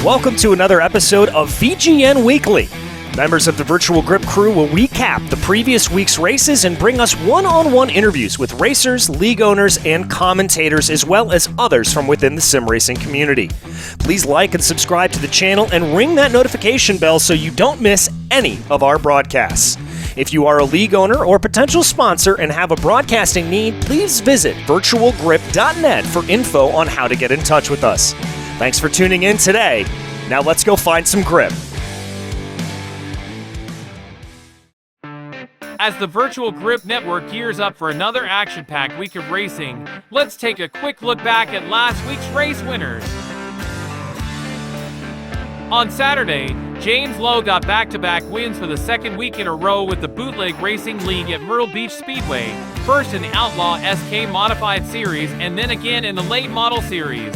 Welcome to another episode of VGN Weekly. Members of the Virtual Grip crew will recap the previous week's races and bring us one-on-one interviews with racers, league owners, and commentators, as well as others from within the sim racing community. Please like and subscribe to the channel and ring that notification bell so you don't miss any of our broadcasts. If you are a league owner or potential sponsor and have a broadcasting need, please visit virtualgrip.net for info on how to get in touch with us. Thanks for tuning in today. Now let's go find some grip. As the Virtual Grip Network gears up for another action-packed week of racing, let's take a quick look back at last week's race winners. On Saturday, James Lowe got back-to-back wins for the second week in a row with the Bootleg Racing League at Myrtle Beach Speedway, first in the Outlaw SK Modified Series and then again in the Late Model Series.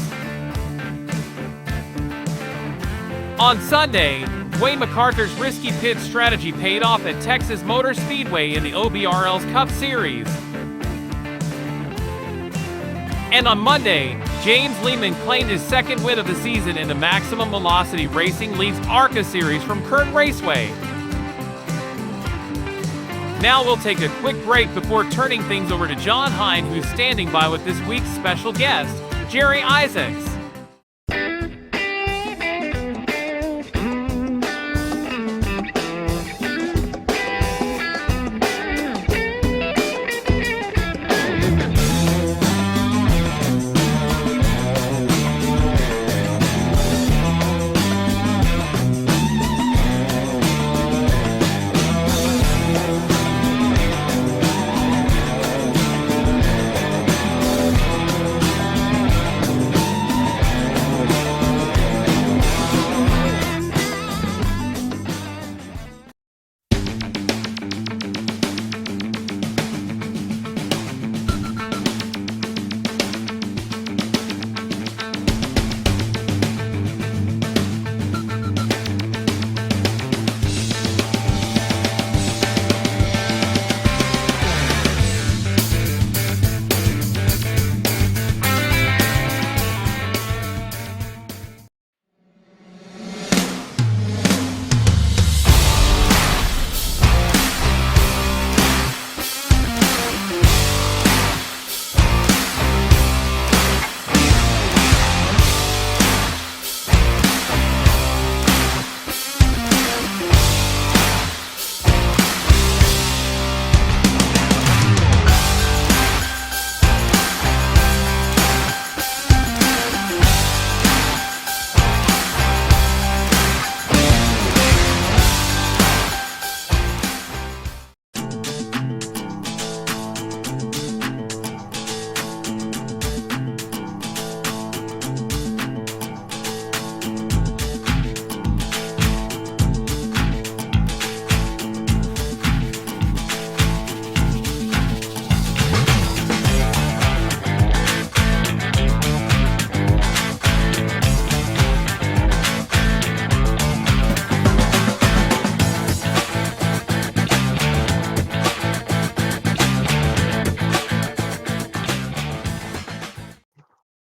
On Sunday, Wayne MacArthur's risky pit strategy paid off at Texas Motor Speedway in the OBRL's Cup Series. And on Monday, James Lehman claimed his second win of the season in the Maximum Velocity Racing League's ARCA Series from Kern Raceway. Now we'll take a quick break before turning things over to John Hine, who's standing by with this week's special guest, Jerry Isaacs.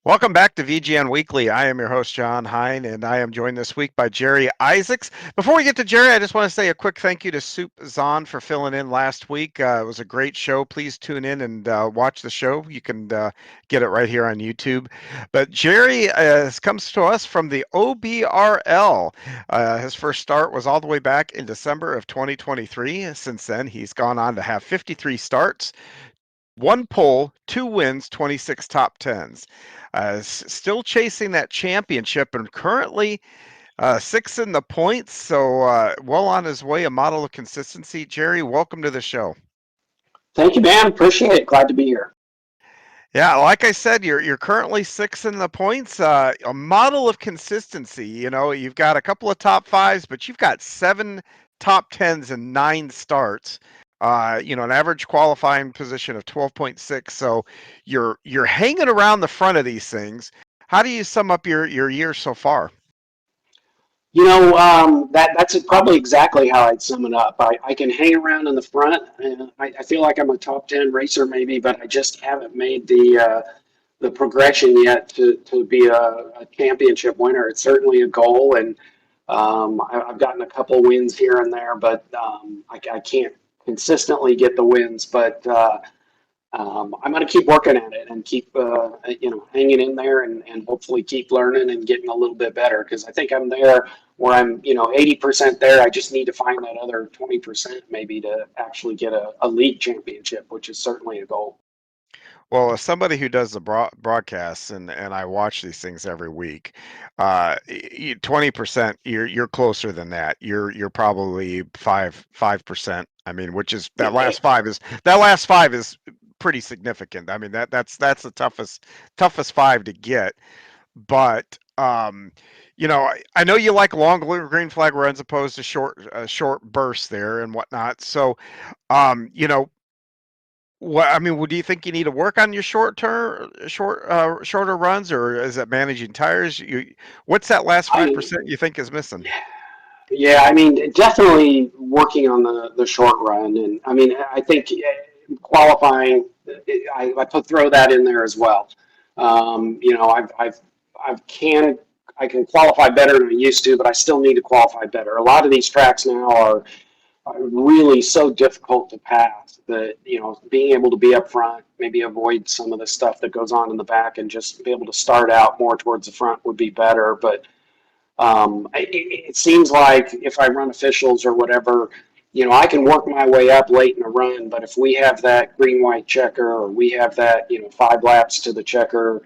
Welcome back to VGN Weekly. I am your host, John Hine, and I am joined this week by Jerry Isaacs. Before we get to Jerry, I just want to say a quick thank you to Soup Zahn for filling in last week. It was a great show. Please tune in and watch the show. You can get it right here on YouTube. But Jerry comes to us from the OBRL. His first start was all the way back in December of 2023. Since then, he's gone on to have 53 starts, 1 pole, 2 wins, 26 top 10s. Still chasing that championship and currently 6th in the points, so well on his way, a model of consistency. Jerry, welcome to the show. Thank you, man. Appreciate it. Glad to be here. Yeah, like I said, you're currently 6th in the points, a model of consistency. You know, you've got a couple of top 5s, but you've got 7 top 10s and 9 starts. An average qualifying position of 12.6. So you're hanging around the front of these things. How do you sum up your year so far? That's probably exactly how I'd sum it up. I can hang around in the front, and I feel like I'm a top 10 racer maybe, but I just haven't made the the progression yet to be a championship winner. It's certainly a goal, and I've gotten a couple wins here and there, but I can't consistently get the wins. But I'm going to keep working at it and keep hanging in there and hopefully keep learning and getting a little bit better, because I think I'm there where I'm 80% there. I just need to find that other 20% maybe to actually get a league championship, which is certainly a goal. Well, as somebody who does the broadcasts and I watch these things every week, 20%, you're closer than that. You're probably 5%. I mean, which is that last five is pretty significant. I mean, that's the toughest five to get. But I know you like long green flag runs opposed to short bursts there and whatnot. So, you know, do you think you need to work on your shorter runs, or is it managing tires? What's that last 5% you think is missing? Yeah, I mean, definitely working on the short run, and I mean, I think qualifying, I throw that in there as well. I can qualify better than I used to, but I still need to qualify better. A lot of these tracks now are really so difficult to pass that being able to be up front, maybe avoid some of the stuff that goes on in the back, and just be able to start out more towards the front would be better. But it seems like if I run officials or whatever, I can work my way up late in a run. But if we have that green-white checker, or we have that 5 laps to the checker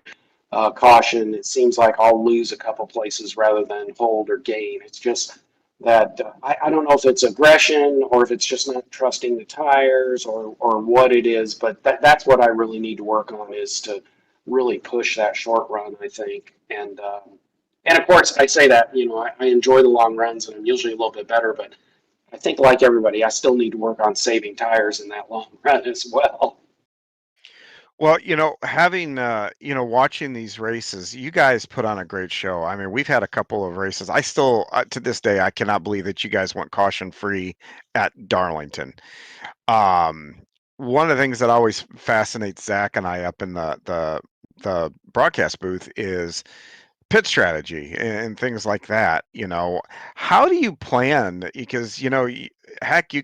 caution, it seems like I'll lose a couple places rather than hold or gain. It's just that I don't know if it's aggression or if it's just not trusting the tires or what it is, but that's what I really need to work on, is to really push that short run, I think. And of course, I say that, I enjoy the long runs and I'm usually a little bit better, but I think like everybody, I still need to work on saving tires in that long run as well. Well, having watching these races, you guys put on a great show. I mean, we've had a couple of races. I still, to this day, I cannot believe that you guys went caution free at Darlington. Um, One of the things that always fascinates Zach and I up in the broadcast booth is pit strategy and things like that. How do you plan? Because heck, you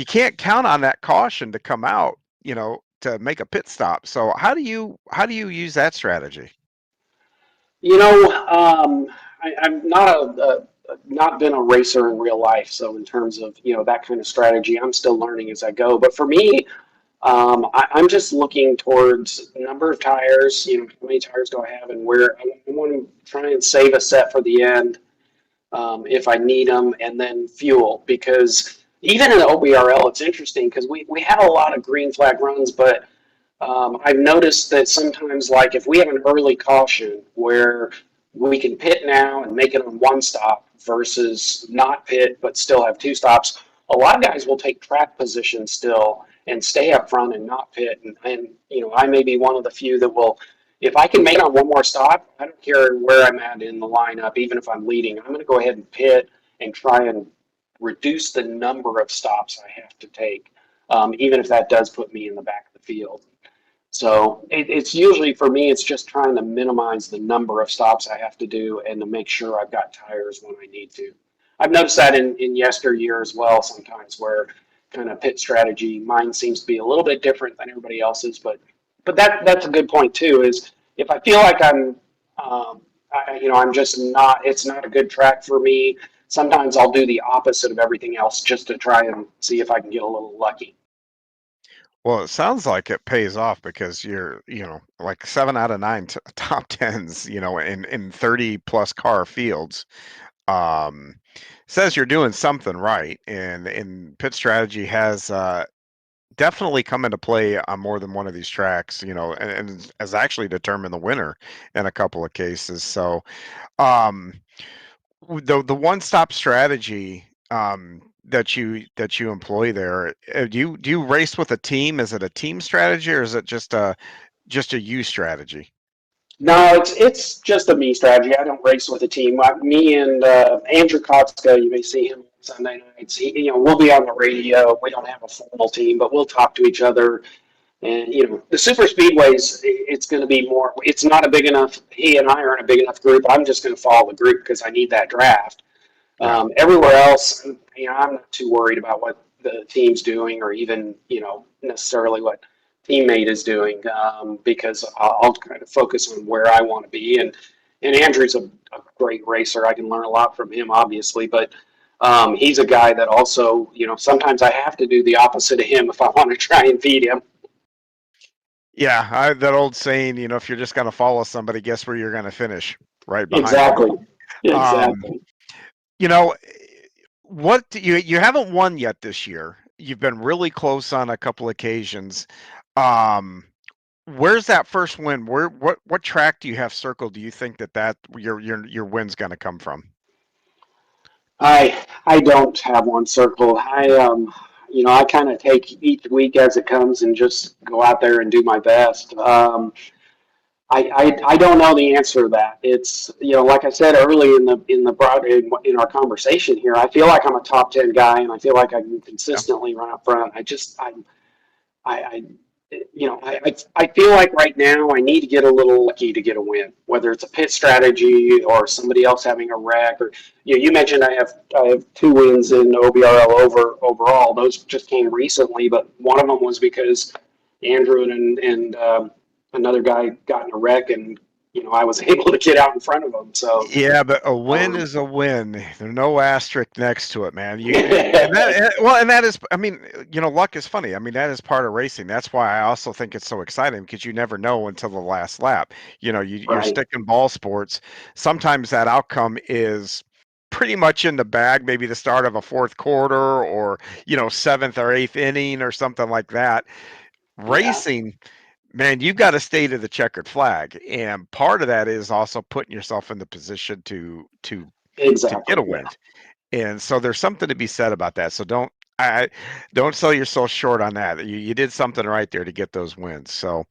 can't count on that caution to come out, to make a pit stop. So how do you use that strategy? I'm not been a racer in real life, so in terms of that kind of strategy, I'm still learning as I go. But for me, I'm just looking towards number of tires. How many tires do I have, and where I want to try and save a set for the end if I need them, and then fuel. Because even in the OBRL, it's interesting because we have a lot of green flag runs, but I've noticed that sometimes, like if we have an early caution where we can pit now and make it on 1 stop versus not pit but still have 2 stops, a lot of guys will take track position still and stay up front and not pit. And I may be one of the few that will, if I can make it on 1 more stop, I don't care where I'm at in the lineup, even if I'm leading, I'm going to go ahead and pit and try and reduce the number of stops I have to take, even if that does put me in the back of the field. So it's usually, for me, it's just trying to minimize the number of stops I have to do and to make sure I've got tires when I need to. I've noticed that in yesteryear as well, sometimes, where kind of pit strategy, mine seems to be a little bit different than everybody else's. But that's a good point too, is if I feel like I'm just not, it's not a good track for me, sometimes I'll do the opposite of everything else just to try and see if I can get a little lucky. Well, it sounds like it pays off because you're, like 7 out of 9 top tens, in 30 plus car fields. Um, Says you're doing something right, and pit strategy has definitely come into play on more than one of these tracks, and has actually determined the winner in a couple of cases. So, um, the one stop strategy that you employ there, do you race with a team? Is it a team strategy, or is it just a you strategy? No, it's just a me strategy. I don't race with a team. Me and Andrew Kotska, you may see him Sunday nights. We'll be on the radio. We don't have a formal team, but we'll talk to each other. And the super speedways, it's going to be more. It's not a big enough. He and I aren't a big enough group. I'm just going to follow the group because I need that draft. Yeah. Everywhere else, I'm not too worried about what the team's doing or even necessarily what teammate is doing because I'll kind of focus on where I want to be. And Andrew's a great racer. I can learn a lot from him, obviously, but he's a guy that also, sometimes I have to do the opposite of him if I want to try and beat him. Yeah, that old saying, if you're just going to follow somebody, guess where you're going to finish? Right behind Exactly. them. Exactly. You know, what you haven't won yet this year. You've been really close on a couple occasions. Where's that first win? What track do you have circled? Do you think that your win's going to come from? I don't have one circle. I kind of take each week as it comes and just go out there and do my best. I don't know the answer to that. It's like I said early in our conversation here, I feel like I'm a top 10 guy and I feel like I can consistently run up front. I I feel like right now I need to get a little lucky to get a win, whether it's a pit strategy or somebody else having a wreck. Or you mentioned I have 2 wins in OBRL overall. Those just came recently, but one of them was because Andrew and another guy got in a wreck, and I was able to get out in front of them. So yeah, but a win is a win. There's no asterisk next to it, man. And that is, I mean, luck is funny. I mean, that is part of racing. That's why I also think it's so exciting because you never know until the last lap. You're right. sticking ball sports. Sometimes that outcome is pretty much in the bag, maybe the start of a fourth quarter or, 7th or 8th inning or something like that. Yeah, Racing, man, you've got to stay to the checkered flag, and part of that is also putting yourself in the position to get exactly. a Yeah. win. And so there's something to be said about that. So don't sell yourself short on that. You did something right there to get those wins. So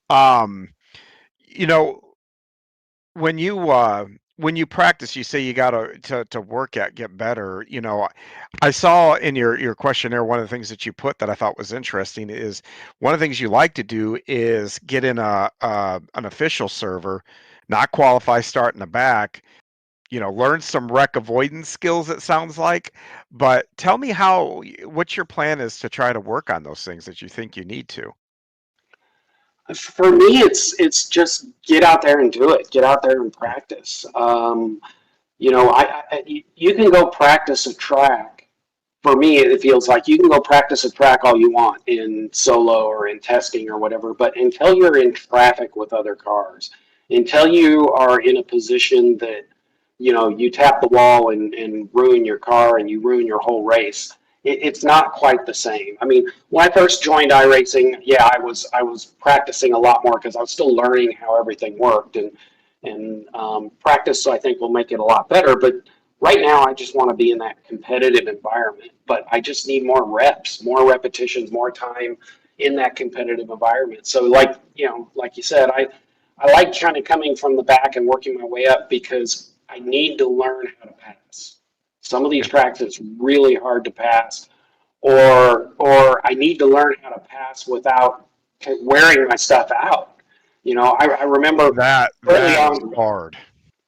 um, you know, when you practice, you say you got to work at get better. I saw in your questionnaire one of the things that you put that I thought was interesting is one of the things you like to do is get in an official server, not qualify, start in the back. Learn some wreck avoidance skills. It sounds like, but tell me what your plan is to try to work on those things that you think you need to. For me, it's just get out there and do it. Get out there and practice. You can go practice a track. For me, it feels like you can go practice a track all you want in solo or in testing or whatever, but until you're in traffic with other cars, until you are in a position that you tap the wall and ruin your car and you ruin your whole race, it's not quite the same. I mean, when I first joined iRacing, yeah, I was practicing a lot more because I was still learning how everything worked, and practice, I think, will make it a lot better. But right now, I just want to be in that competitive environment. But I just need more reps, more repetitions, more time in that competitive environment. So, like you said, I like kind of coming from the back and working my way up because I need to learn how to pass. Some of these tracks it's really hard to pass, or I need to learn how to pass without wearing my stuff out. I remember early That is on. hard.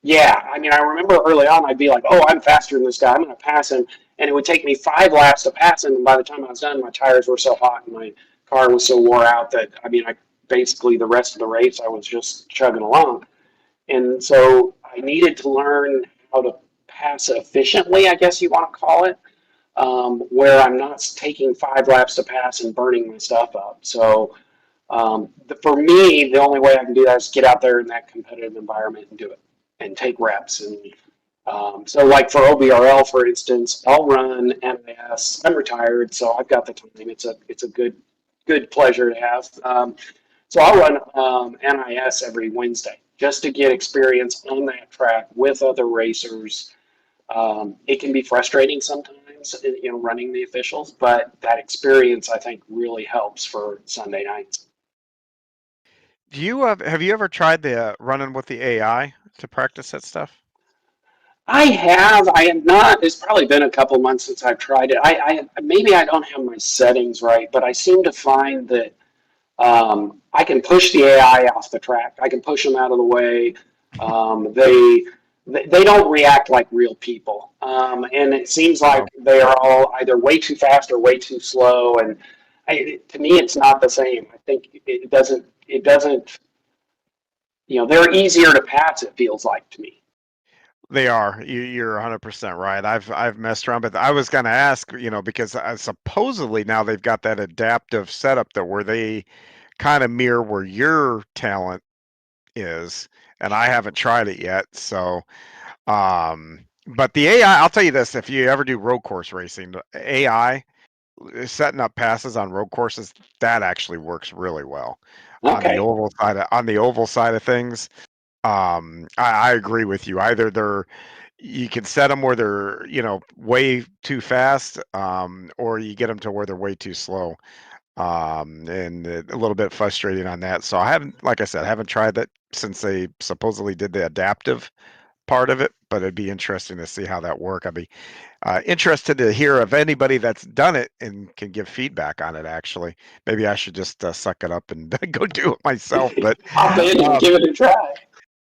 Yeah, I mean, I remember early on, I'd be like, "Oh, I'm faster than this guy. I'm going to pass him," and it would take me 5 laps to pass him. And by the time I was done, my tires were so hot and my car was so wore out that I mean, I basically the rest of the race I was just chugging along. And so I needed to learn how to pass efficiently, I guess you want to call it, where I'm not taking 5 laps to pass and burning my stuff up. So for me, the only way I can do that is get out there in that competitive environment and do it and take reps. And so, like for OBRL, for instance, I'll run NIS. I'm retired, so I've got the time. It's a good pleasure to have. So I'll run NIS every Wednesday just to get experience on that track with other racers. It can be frustrating sometimes, running the officials, but that experience I think really helps for Sunday nights. Have you ever tried the running with the AI to practice that stuff? I have. I have not. It's probably been a couple months since I've tried it. I maybe I don't have my settings right, but I seem to find that I can push the AI off the track. I can push them out of the way. Um, they they don't react like real people, and it seems like No, they are all either way too fast or way too slow. And to me, it's not the same. I think it doesn't. It doesn't. They're easier to pass. It feels like to me. they are. You're 100% right. I've messed around, but I was going to ask, because supposedly now they've got that adaptive setup that where they kind of mirror where your talent is, and I haven't tried it yet. So, but the AI, I'll tell you this: if you ever do road course racing, the AI setting up passes on road courses, that actually works really well. Okay. On the oval side of things, I agree with you. Either you can set them where they're way too fast, or you get them to where they're way too slow, and a little bit frustrating on that. So I haven't, like I said, I haven't tried that since they supposedly did the adaptive part of it, but it'd be interesting to see how that work. I'd be interested to hear of anybody that's done it and can give feedback on it. Actually, maybe I should just suck it up and go do it myself. But Hop in and um, give it a try.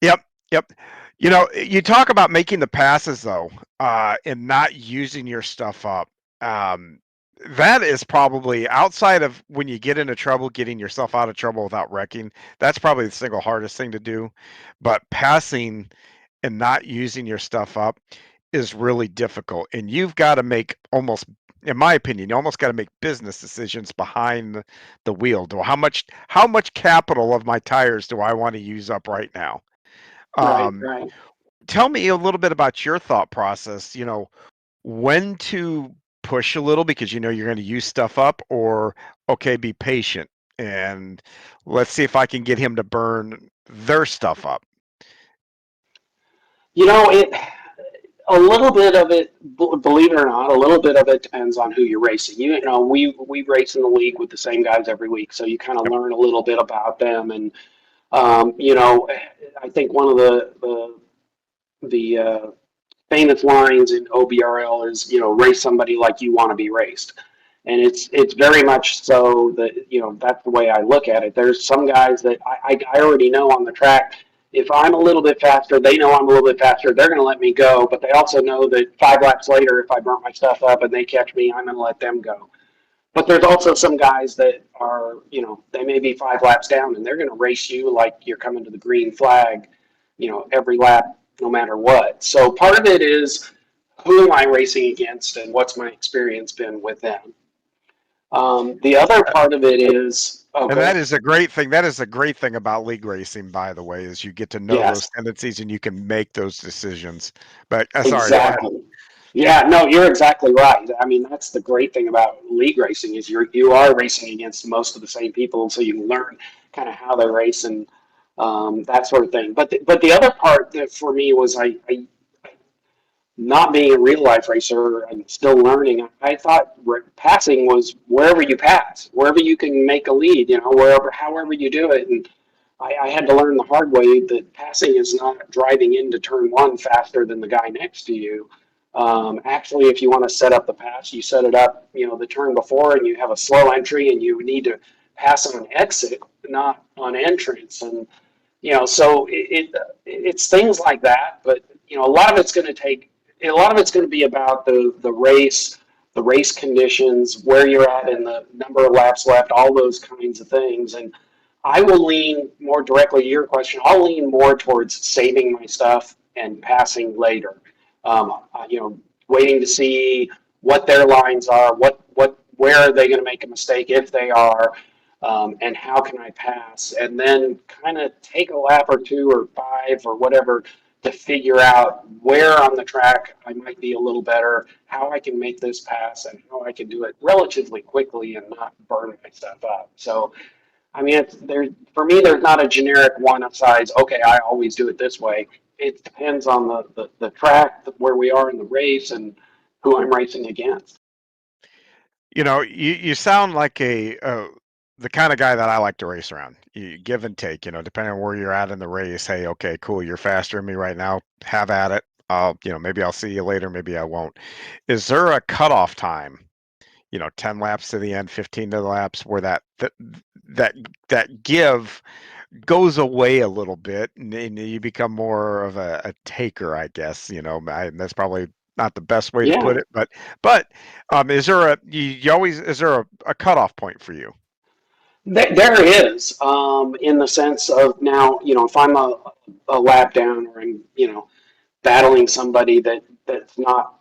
yep, yep. You talk about making the passes though, and not using your stuff up. Um, that is probably outside of when you get into trouble, getting yourself out of trouble without wrecking. That's probably the single hardest thing to do. But passing and not using your stuff up is really difficult. And you've got to make almost, in my opinion, you almost got to make business decisions behind the wheel. Do how much capital of my tires do I want to use up right now? Right. Um, Right. Tell me a little bit about your thought process. When to push a little because you're going to use stuff up, or okay, be patient and let's see if I can get him to burn their stuff up. It a little bit of it, believe it or not, a little bit of it depends on who you're racing. We race in the league with the same guys every week, so you kind of Yep. learn a little bit about them. And I think one of the famous lines in OBRL is, race somebody like you want to be raced. And it's very much so that, that's the way I look at it. There's some guys that I already know on the track. If I'm a little bit faster, they know I'm a little bit faster. They're going to let me go, but they also know that 5 laps later, if I burnt my stuff up and they catch me, I'm going to let them go. But there's also some guys that are, they may be 5 laps down and they're going to race you like you're coming to the green flag, every lap, no matter what. So part of it is who am I racing against and what's my experience been with them. The other part of it is, oh, And go that ahead. is a great thing. That is a great thing about league racing, by the way, is you get to know those Yes, tendencies and you can make those decisions. But sorry, go ahead. exactly. Yeah, no, you're exactly right. I mean, that's the great thing about league racing is you are racing against most of the same people, so you can learn kind of how they race and that sort of thing. But the other part that for me was I not being a real life racer and still learning. I thought passing was wherever you pass, wherever you can make a lead, wherever however you do it. And I had to learn the hard way that passing is not driving into turn one faster than the guy next to you. Actually, if you want to set up the pass, you set it up, the turn before, and you have a slow entry, and you need to pass on exit, not on entrance. And so it's things like that. But a lot of it's going to take. A lot of it's going to be about the race conditions, where you're at in the number of laps left, all those kinds of things. And I will lean more directly to your question. I'll lean more towards saving my stuff and passing later. Waiting to see what their lines are, where are they going to make a mistake if they are, and how can I pass, and then kind of take a lap or two or five or whatever to figure out where on the track I might be a little better, how I can make this pass, and how I can do it relatively quickly and not burn myself up. So I mean, for me. There's not a generic one size. Okay, I always do it this way. It depends on the track, where we are in the race, and who I'm racing against. You sound like the kind of guy that I like to race around. You give and take, depending on where you're at in the race. Hey, okay, cool. You're faster than me right now. Have at it. Maybe I'll see you later. Maybe I won't. Is there a cutoff time? 10 laps to the end, 15 to the laps, where that give goes away a little bit, and you become more of a taker, I guess. That's probably not the best way to Yeah, put it, but is there a cutoff point for you? there is, in the sense of now, if I'm a lap down or I'm, battling somebody that's not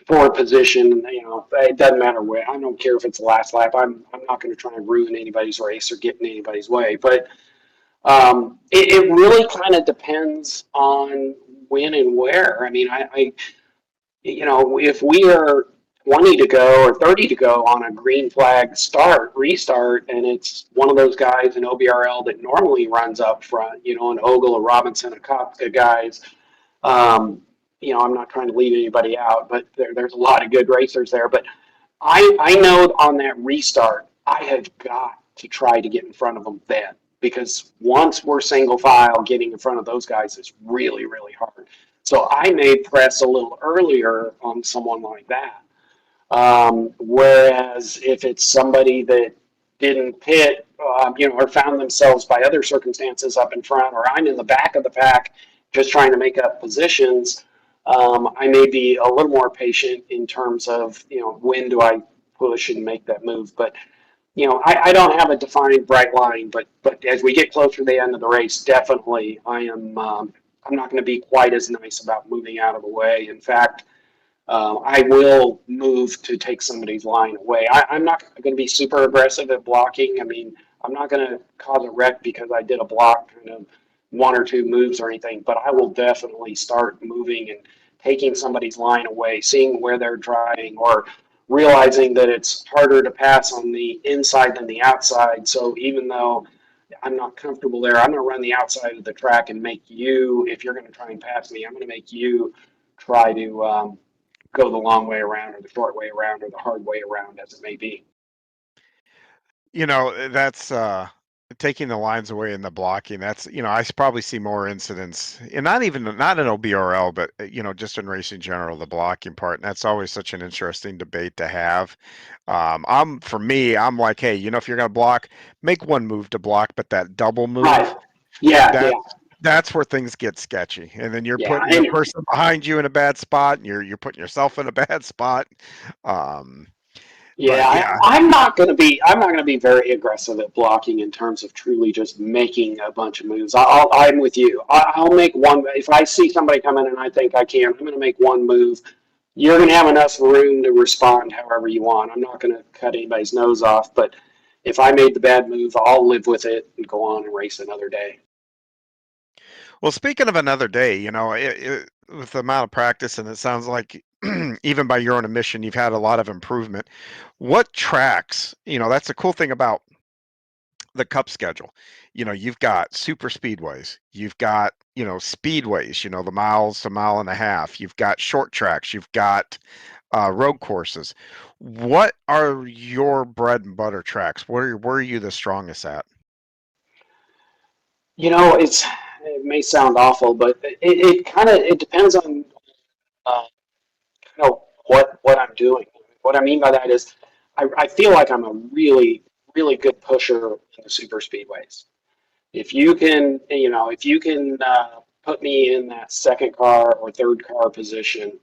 for a position, it doesn't matter where. I don't care if it's the last lap. I'm not going to try and ruin anybody's race or get in anybody's way. But it really kind of depends on when and where. I mean, if we are 20 to go or 30 to go on a green flag restart, and it's one of those guys in OBRL that normally runs up front, an Ogle, a Robinson, a Kopka guys. Um, I'm not trying to leave anybody out, but there's a lot of good racers there. But I know on that restart, I have got to try to get in front of them then, because once we're single file, getting in front of those guys is really, really hard. So I may press a little earlier on someone like that. Whereas if it's somebody that didn't pit, or found themselves by other circumstances up in front, or I'm in the back of the pack just trying to make up positions, I may be a little more patient in terms of, when do I push and make that move. But, I don't have a defined bright line, but as we get closer to the end of the race, definitely I'm not going to be quite as nice about moving out of the way. In fact, I will move to take somebody's line away. I'm not going to be super aggressive at blocking. I mean, I'm not going to cause a wreck because I did a block kind of one or two moves or anything, but I will definitely start moving and taking somebody's line away, seeing where they're driving, or realizing that it's harder to pass on the inside than the outside. So even though I'm not comfortable there, I'm going to run the outside of the track and make you, if you're going to try and pass me, I'm going to make you try to go the long way around or the short way around or the hard way around, as it may be. That's taking the lines away in the blocking. That's, probably see more incidents, and not in OBRL, but just in racing general, the blocking part. And that's always such an interesting debate to have. For me, I'm like, hey, if you're gonna block, make one move to block, but that double Right. move, Yeah. that Yeah. that's where things get sketchy, and then you're Yeah. putting the And person behind you in a bad spot, and you're putting yourself in a bad spot. Um, yeah, but yeah, I'm not going to be very aggressive at blocking in terms of truly just making a bunch of moves. I'm with you. I'll make one. If I see somebody coming and I think I can, I'm going to make one move. You're going to have enough room to respond however you want. I'm not going to cut anybody's nose off, but if I made the bad move, I'll live with it and go on and race another day. well, speaking of another day, with the amount of practice, and it sounds like even by your own admission, you've had a lot of improvement. What tracks, that's the cool thing about the cup schedule. You've got super speedways, you've got, speedways, the miles to mile and a half, you've got short tracks, you've got road courses. What are your bread and butter tracks? Where are you the strongest at? It may sound awful, but it kind of it depends on uh, what I'm doing. What I mean by that is, I feel like I'm a really really good pusher in the super speedways. If you can put me in that second car or third car position,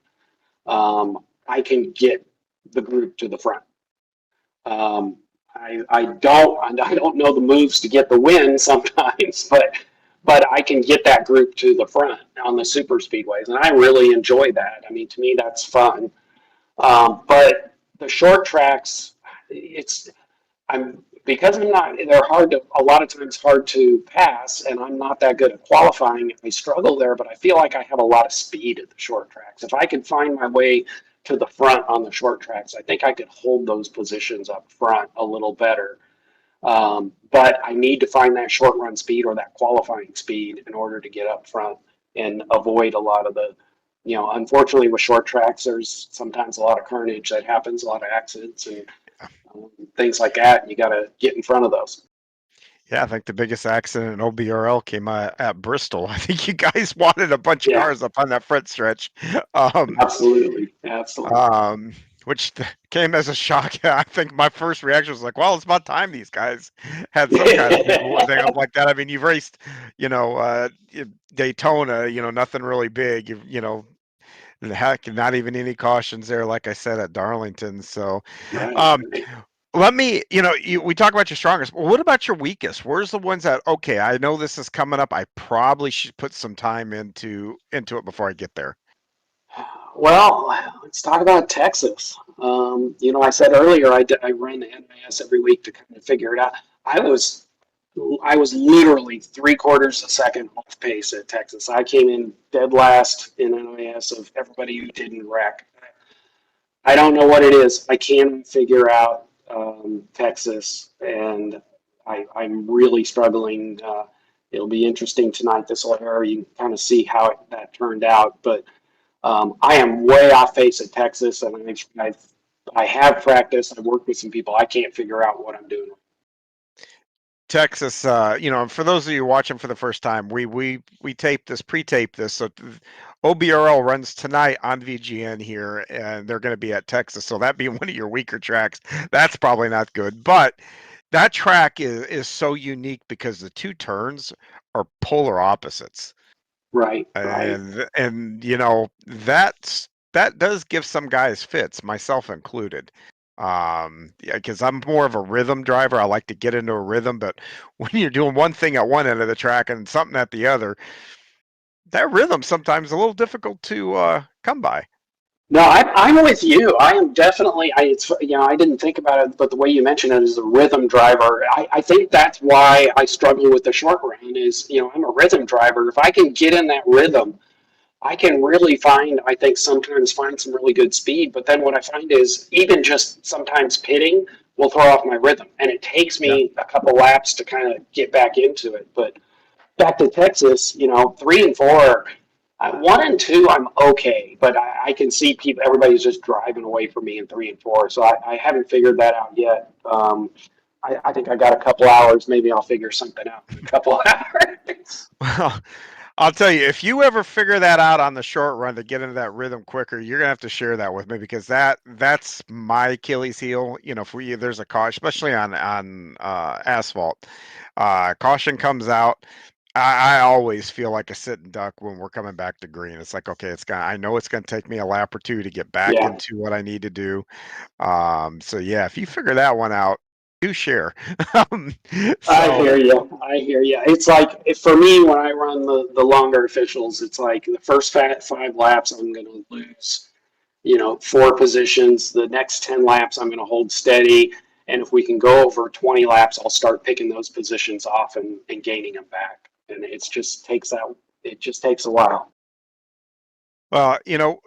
I can get the group to the front. Um, I don't know the moves to get the win sometimes, but I can get that group to the front on the super speedways, and I really enjoy that. I mean, to me, that's fun. But the short tracks, it's I'm because I'm not. They're hard to a lot of times hard to pass, and I'm not that good at qualifying. I struggle there, but I feel like I have a lot of speed at the short tracks. If I could find my way to the front on the short tracks, I think I could hold those positions up front a little better. But I need to find that short run speed or that qualifying speed in order to get up front and avoid a lot of unfortunately with short tracks, there's sometimes a lot of carnage that happens, a lot of accidents and things like that. And you got to get in front of those. Yeah, I think the biggest accident in OBRL came at Bristol. I think you guys wanted a bunch of Yeah, cars up on that front stretch. Um, absolutely. Absolutely. um, which came as a shock. I think my first reaction was like, well, it's about time these guys had some kind of thing like that. I mean, you've raced, Daytona, nothing really big, heck, not even any cautions there, like I said, at Darlington. So, Right. um, let me, we talk about your strongest. Well, what about your weakest? Where's the ones that, okay, I know this is coming up. I probably should put some time into it before I get there. Well, let's talk about Texas. I said earlier I run the NIS every week to kind of figure it out. I was I was literally 3/4 a second off pace at Texas. I came in dead last in NIS of everybody who didn't wreck. I don't know what it is. I can't figure out Texas, and I'm really struggling. It'll be interesting tonight. This will air. You can kind of see how that turned out, but I am way off pace at Texas, and I have practiced. I've worked with some people. I can't figure out what I'm doing. Texas, for those of you watching for the first time, we pre-tape this. So OBRL runs tonight on VGN here, and they're going to be at Texas. So that being one of your weaker tracks, that's probably not good. But that track is so unique because the two turns are polar opposites. Right. And that does give some guys fits, myself included. Yeah, because I'm more of a rhythm driver. I like to get into a rhythm, but when you're doing one thing at one end of the track and something at the other, that rhythm sometimes is a little difficult to come by. No, I'm with you. I am definitely. I didn't think about it, but the way you mentioned it is a rhythm driver. I think that's why I struggle with the short run. Is I'm a rhythm driver. If I can get in that rhythm, I can really I think sometimes find some really good speed. But then what I find is even just sometimes pitting will throw off my rhythm, and it takes Yeah. me a couple laps to kind of get back into it. But back to Texas, 3 and 4, 1 and 2, I'm okay, but I can see everybody's just driving away from me in 3 and 4. So I haven't figured that out yet. I think I got a couple hours. Maybe I'll figure something out in a couple hours. Well, I'll tell you, if you ever figure that out on the short run to get into that rhythm quicker, you're gonna have to share that with me because that's my Achilles heel. If there's a caution, especially on asphalt, caution comes out. I always feel like a sitting duck when we're coming back to green. It's like, okay, I know it's gonna take me a lap or two to get back Yeah, into what I need to do. So yeah, if you figure that one out, do share. Um, I so hear you. I hear you. It's like for me when I run the longer officials, it's like the first 5 laps I'm going to lose 4 positions. The next 10 laps, I'm going to hold steady. And if we can go over 20 laps, I'll start picking those positions off and gaining them back. And it just takes a while. Well,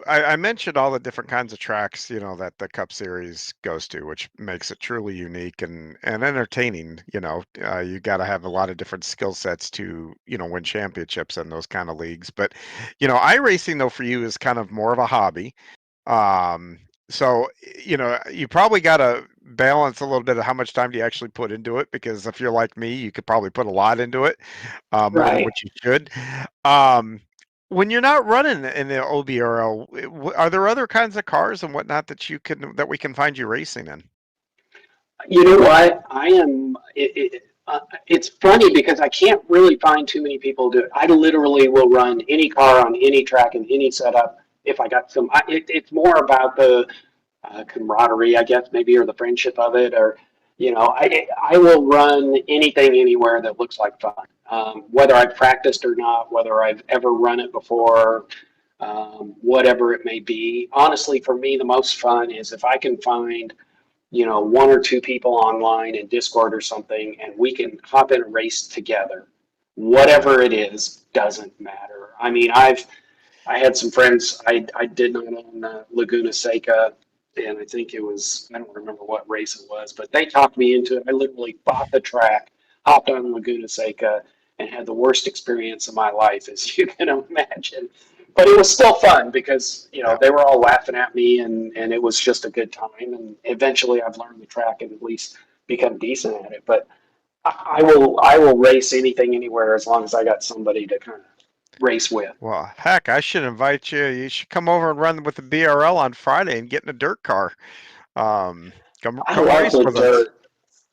I mentioned all the different kinds of tracks, that the Cup Series goes to, which makes it truly unique and entertaining. You got to have a lot of different skill sets to, win championships in those kind of leagues. But, iRacing though for you is kind of more of a hobby. Um, so, you probably got to balance a little bit of how much time do you actually put into it, because if you're like me, you could probably put a lot into it, more than Right. what you should. Um, when you're not running in the OBRL, are there other kinds of cars and whatnot that we can find you racing in? You know what? It's funny because I can't really find too many people do it. I literally will run any car on any track and any setup if I got some. It's more about the camaraderie, I guess, maybe, or the friendship of it, or I will run anything anywhere that looks like fun, whether I've practiced or not, whether I've ever run it before, whatever it may be. Honestly, for me, the most fun is if I can find 1 or 2 people online in Discord or something, and we can hop in a race together. Yeah. Whatever it is, doesn't matter. I mean, I had some friends. I did not own Laguna Seca, and I think I don't remember what race it was, but they talked me into it. I literally bought the track, hopped on Laguna Seca, and had the worst experience of my life, as you can imagine. But it was still fun because Yeah. they were all laughing at me, and it was just a good time. And eventually, I've learned the track and at least become decent at it. But I will race anything anywhere as long as I got somebody to kind of race with. Well, heck, I should invite you. You should come over and run with the BRL on Friday and get in a dirt car. Um, I come love race the with us. dirt.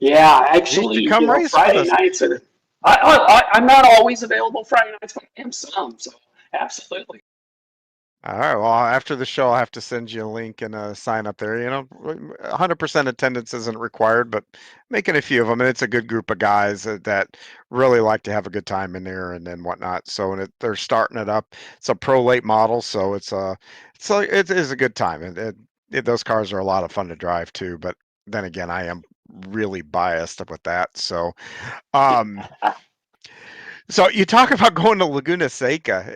Yeah, You should actually, come race with Friday us. nights are. I'm not always available Friday nights, but I am some. So absolutely. All right. Well, after the show, I'll have to send you a link and a sign up there. 100% attendance isn't required, but making a few of them, and it's a good group of guys that really like to have a good time in there and then whatnot. So, they're starting it up. It's a pro late model, so it is a good time, and those cars are a lot of fun to drive too. But then again, I am really biased with that. Um, so you talk about going to Laguna Seca.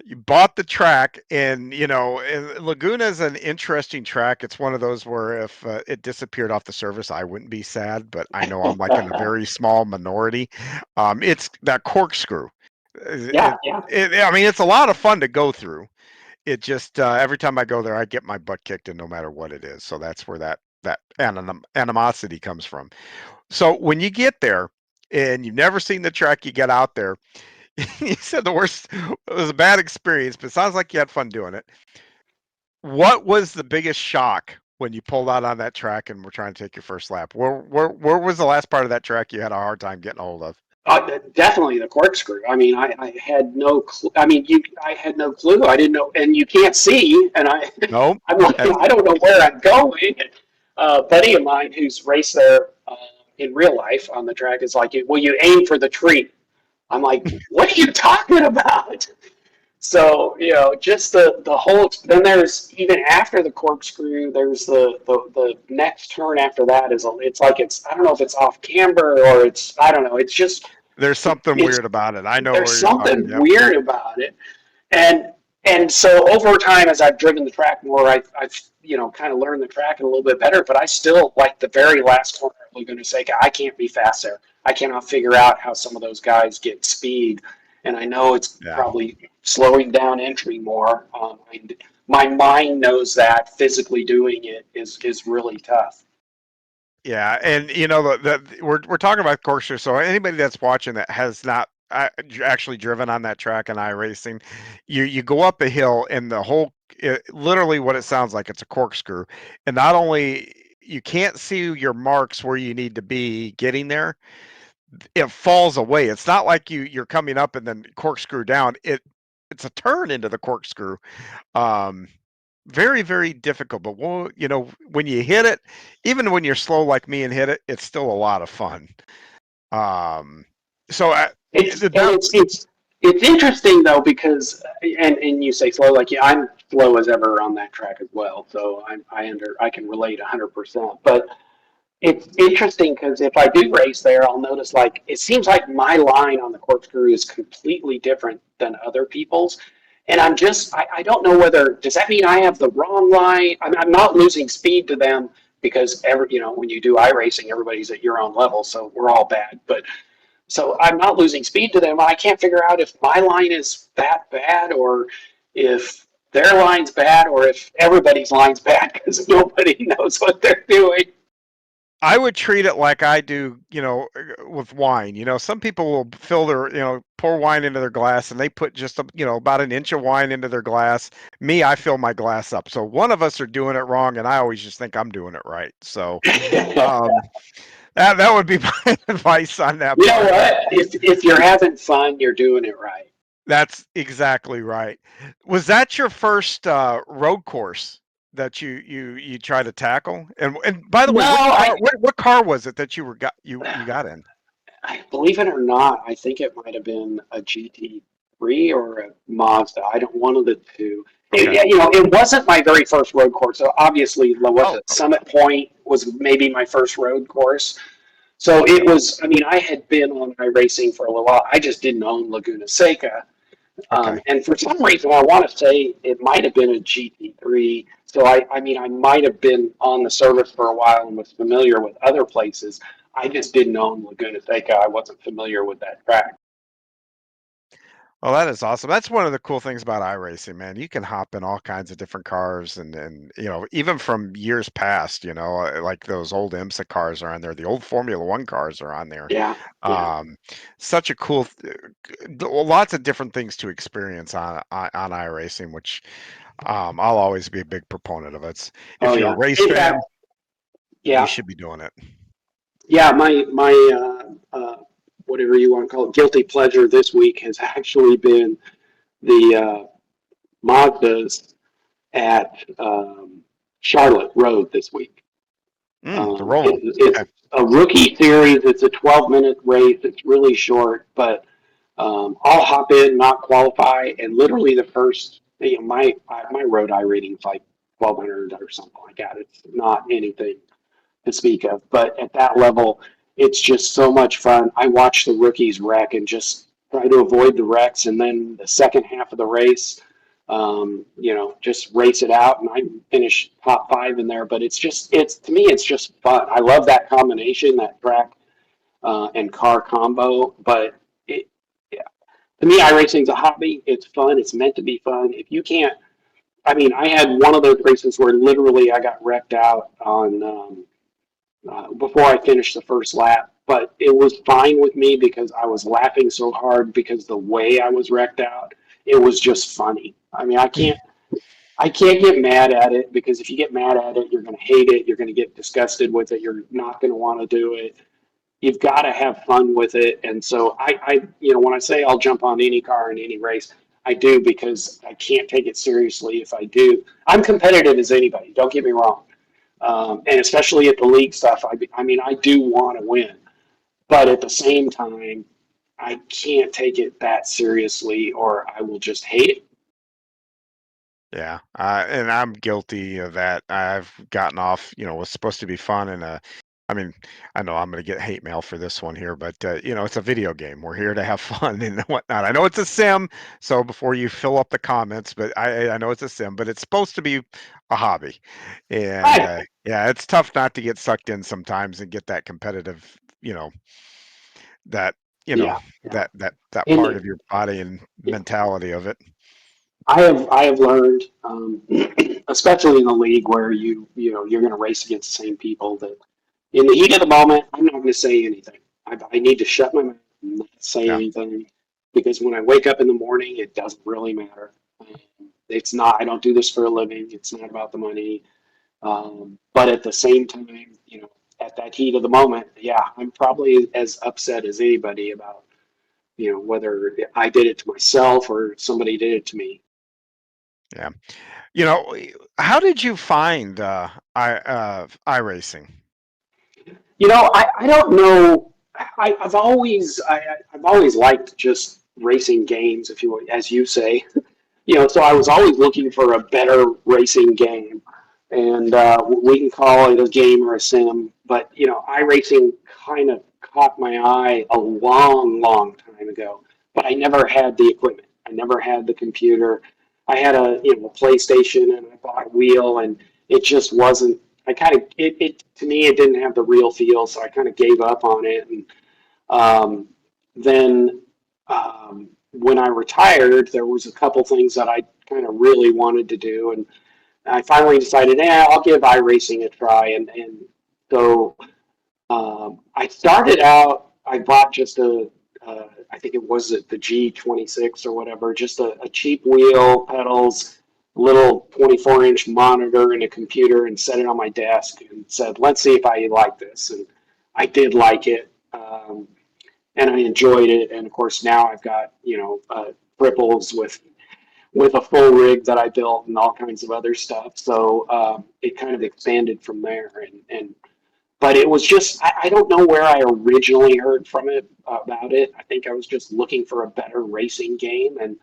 You bought the track, and and Laguna is an interesting track. It's one of those where if it disappeared off the service, I wouldn't be sad, but I know I'm like in a very small minority. It's that corkscrew. Yeah, It, yeah. I mean, it's a lot of fun to go through. It just every time I go there, I get my butt kicked, and no matter what it is. So that's where that animosity comes from. So when you get there and you've never seen the track, you get out there. You said the worst, it was a bad experience, but it sounds like you had fun doing it. What was the biggest shock when you pulled out on that track and were trying to take your first lap? Where was the last part of that track you had a hard time getting a hold of? Definitely the corkscrew. I mean, I had no clue. I had no clue. I didn't know, and you can't see. And Nope. I'm like, That's I don't know where I'm going. A buddy of mine who's raced there in real life on the track is like, well, you aim for the tree. I'm like, what are you talking about? So just the whole. Then there's even after the corkscrew, there's the next turn after that is it's like I don't know if it's off camber or it's I don't know. It's just there's something it's weird about it. I know there's where you're talking. something Yep. weird about it, and so over time as I've driven the track more, I've kind of learned the track a little bit better. But I still like the very last corner of Laguna Seca. I can't be fast there. I cannot figure out how some of those guys get speed, and I know it's Yeah. probably slowing down entry more. My mind knows that physically doing it is really tough. Yeah, and we're talking about corkscrew. So anybody that's watching that has not actually driven on that track in iRacing, you go up a hill and literally what it sounds like, it's a corkscrew, and not only you can't see your marks where you need to be getting there, it falls away. It's not like you're coming up and then corkscrew down. It's a turn into the corkscrew. Um, Very, very difficult, but when you hit it, even when you're slow like me and hit it, it's still a lot of fun. Um, so It's and that it's interesting though because and you say slow like I'm slow as ever on that track as well, so I can relate 100%. But it's interesting because if I do race there, I'll notice like it seems like my line on the corkscrew is completely different than other people's, and I don't know whether does that mean I have the wrong line? I'm not losing speed to them because when you do iRacing, everybody's at your own level, so we're all bad, but. So I'm not losing speed to them. I can't figure out if my line is that bad or if their line's bad or if everybody's line's bad because nobody knows what they're doing. I would treat it like I do, with wine. Some people will fill pour wine into their glass and they put just about an inch of wine into their glass. Me, I fill my glass up. So one of us are doing it wrong, and I always just think I'm doing it right. So um, that would be my advice on that You know part. what? If you're having fun, you're doing it right. That's exactly right. Was that your first road course that you try to tackle? And by the way, No, which car? What car was it that you got in? I believe it or not, I think it might have been a GT3 or a Mazda. I don't one of the two. Okay. It wasn't my very first road course. So obviously, what Oh, the Summit Point was maybe my first road course. So it was. I mean, I had been on iRacing for a little while. I just didn't own Laguna Seca, okay. and for some reason, I want to say it might have been a GT3. So I mean, I might have been on the service for a while and was familiar with other places. I just didn't own Laguna Seca. I wasn't familiar with that track. Oh, that is awesome. That's one of the cool things about iRacing, man. You can hop in all kinds of different cars and even from years past, like those old IMSA cars are on there. The old Formula One cars are on there. Yeah, yeah. Um, Such a cool, lots of different things to experience on iRacing, which I'll always be a big proponent of it. Oh If you're a yeah. race In fan, fact, you yeah, should be doing it. yeah. My whatever you want to call it, guilty pleasure this week has actually been the Mazdas at Charlotte Road this week. The Roval. It's Okay. a rookie series. It's a 12-minute race. It's really short, but I'll hop in, not qualify, and literally the first, my road I rating's like 1,200 or something like that. It's not anything to speak of, but at that level, it's just so much fun. I watch the rookies wreck and just try to avoid the wrecks, and then the second half of the race, just race it out, and I finish top five in there. But it's to me, it's just fun. I love that combination, that track and car combo. But yeah, to me, iRacing's a hobby. It's fun. It's meant to be fun. If you can't, I mean, I had one of those races where literally I got wrecked out on before I finished the first lap. But it was fine with me because I was laughing so hard because the way I was wrecked out, it was just funny. I mean, I can't get mad at it because if you get mad at it, you're going to hate it. You're going to get disgusted with it. You're not going to want to do it. You've got to have fun with it. And so when I say I'll jump on any car in any race, I do because I can't take it seriously if I do. I'm competitive as anybody. Don't get me wrong. And especially at the league stuff, I mean, I do want to win, but at the same time, I can't take it that seriously or I will just hate it. Yeah, and I'm guilty of that. I've gotten off, was supposed to be fun, and I mean, I know I'm going to get hate mail for this one here, but it's a video game. We're here to have fun and whatnot. I know it's a sim, so before you fill up the comments, but I know it's a sim, but it's supposed to be a hobby, and Right. yeah, it's tough not to get sucked in sometimes and get that competitive, that you know Yeah. Yeah. that part And of your body and mentality of it. I have learned, especially in the league where you're going to race against the same people, that in the heat of the moment, I'm not going to say anything. I need to shut my mouth and not say Yeah. anything because when I wake up in the morning, it doesn't really matter. It's not. I don't do this for a living. It's not about the money. But at the same time, at that heat of the moment, yeah, I'm probably as upset as anybody about whether I did it to myself or somebody did it to me. Yeah. You know, how did you find iRacing? I don't know. I've always liked just racing games, if you as you say. So I was always looking for a better racing game, and we can call it a game or a sim. But iRacing kind of caught my eye a long, long time ago. But I never had the equipment. I never had the computer. I had a PlayStation, and I bought a wheel, and it just wasn't. I kind of it to me it didn't have the real feel, so I kind of gave up on it. And then when I retired, there was a couple things that I kind of really wanted to do, and I finally decided, I'll give iRacing a try. And so I started out. I bought just I think it was the G26 or whatever, just a cheap wheel, pedals, little 24-inch monitor, and a computer, and set it on my desk and said, "Let's see if I like this." And I did like it. And I enjoyed it. And of course, now I've got triples with a full rig that I built and all kinds of other stuff. So it kind of expanded from there. And but it was just I don't know where I originally heard from it about it. I think I was just looking for a better racing game and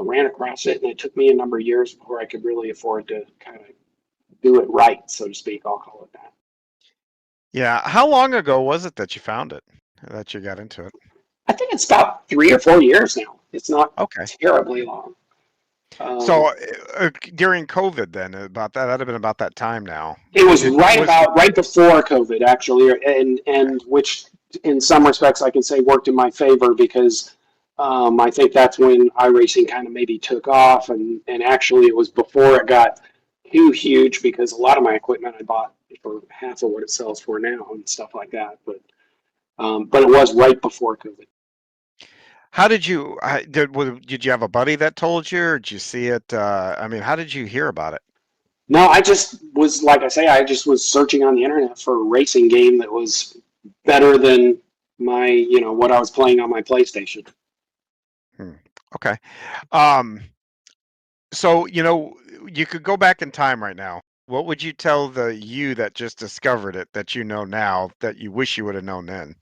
ran across it. And it took me a number of years before I could really afford to kind of do it right, so to speak. I'll call it that. Yeah, how long ago was it that you found it, that you got into it? I think it's about 3 or 4 years now. It's not Okay. terribly long. So during COVID, then about that'd have been about that time now. It was Did was right before COVID, actually, and which in some respects I can say worked in my favor because I think that's when iRacing kind of maybe took off, and actually it was before it got too huge because a lot of my equipment I bought for half of what it sells for now and stuff like that. But it was right before COVID. How did you did you have a buddy that told you, or did you see it? I mean, how did you hear about it? No, I just was like I say, I just was searching on the internet for a racing game that was better than my, what I was playing on my PlayStation. Hmm. Okay. Um, so, you could go back in time right now. What would you tell the you that just discovered it that you know now that you wish you would have known then?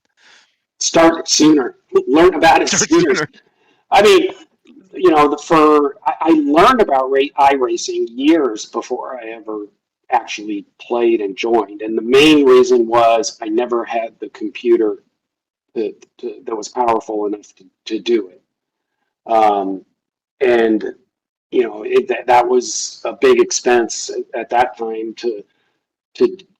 Start sooner, learn about it Start sooner. sooner. I mean, I learned about iRacing years before I ever actually played and joined, and the main reason was I never had the computer that was powerful enough to do it. And that was a big expense at that time to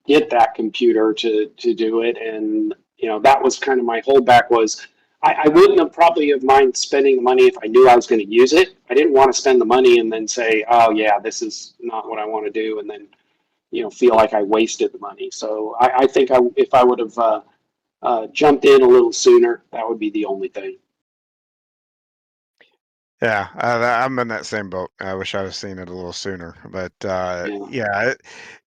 get that computer to do it, and that was kind of my holdback was I wouldn't have probably have mind spending the money if I knew I was going to use it. I didn't want to spend the money and then say, oh yeah, this is not what I want to do, and then feel like I wasted the money. So I think if I would have jumped in a little sooner, that would be the only thing. Yeah, I'm in that same boat. I wish I'd have seen it a little sooner, but Yeah. yeah,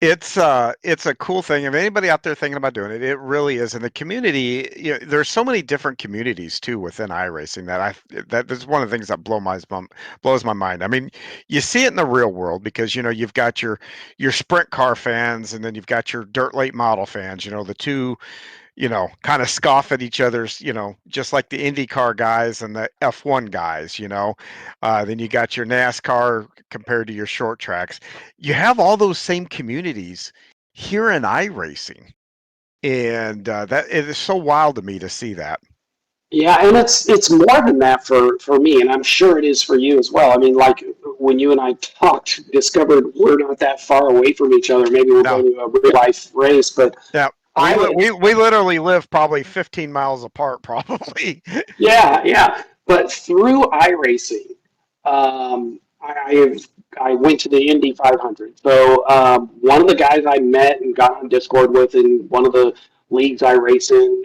it's a cool thing. If anybody out there thinking about doing it, it really is. In the community, there's so many different communities too within iRacing that is one of the things that blows my mind. I mean, you see it in the real world because you've got your sprint car fans, and then you've got your dirt late model fans. The two kind of scoff at each other's, just like the IndyCar guys and the F1 guys. Then you got your NASCAR compared to your short tracks. You have all those same communities here in iRacing. And that it is so wild to me to see that. Yeah, and it's more than that for me, and I'm sure it is for you as well. I mean, like when you and I talked, discovered we're not that far away from each other. Maybe we'll go No, to a real life race, but yeah. We, I li- would, we literally live probably 15 miles apart, probably. yeah, yeah. But through iRacing, I went to the Indy 500. So one of the guys I met and got on Discord with in one of the leagues I race in,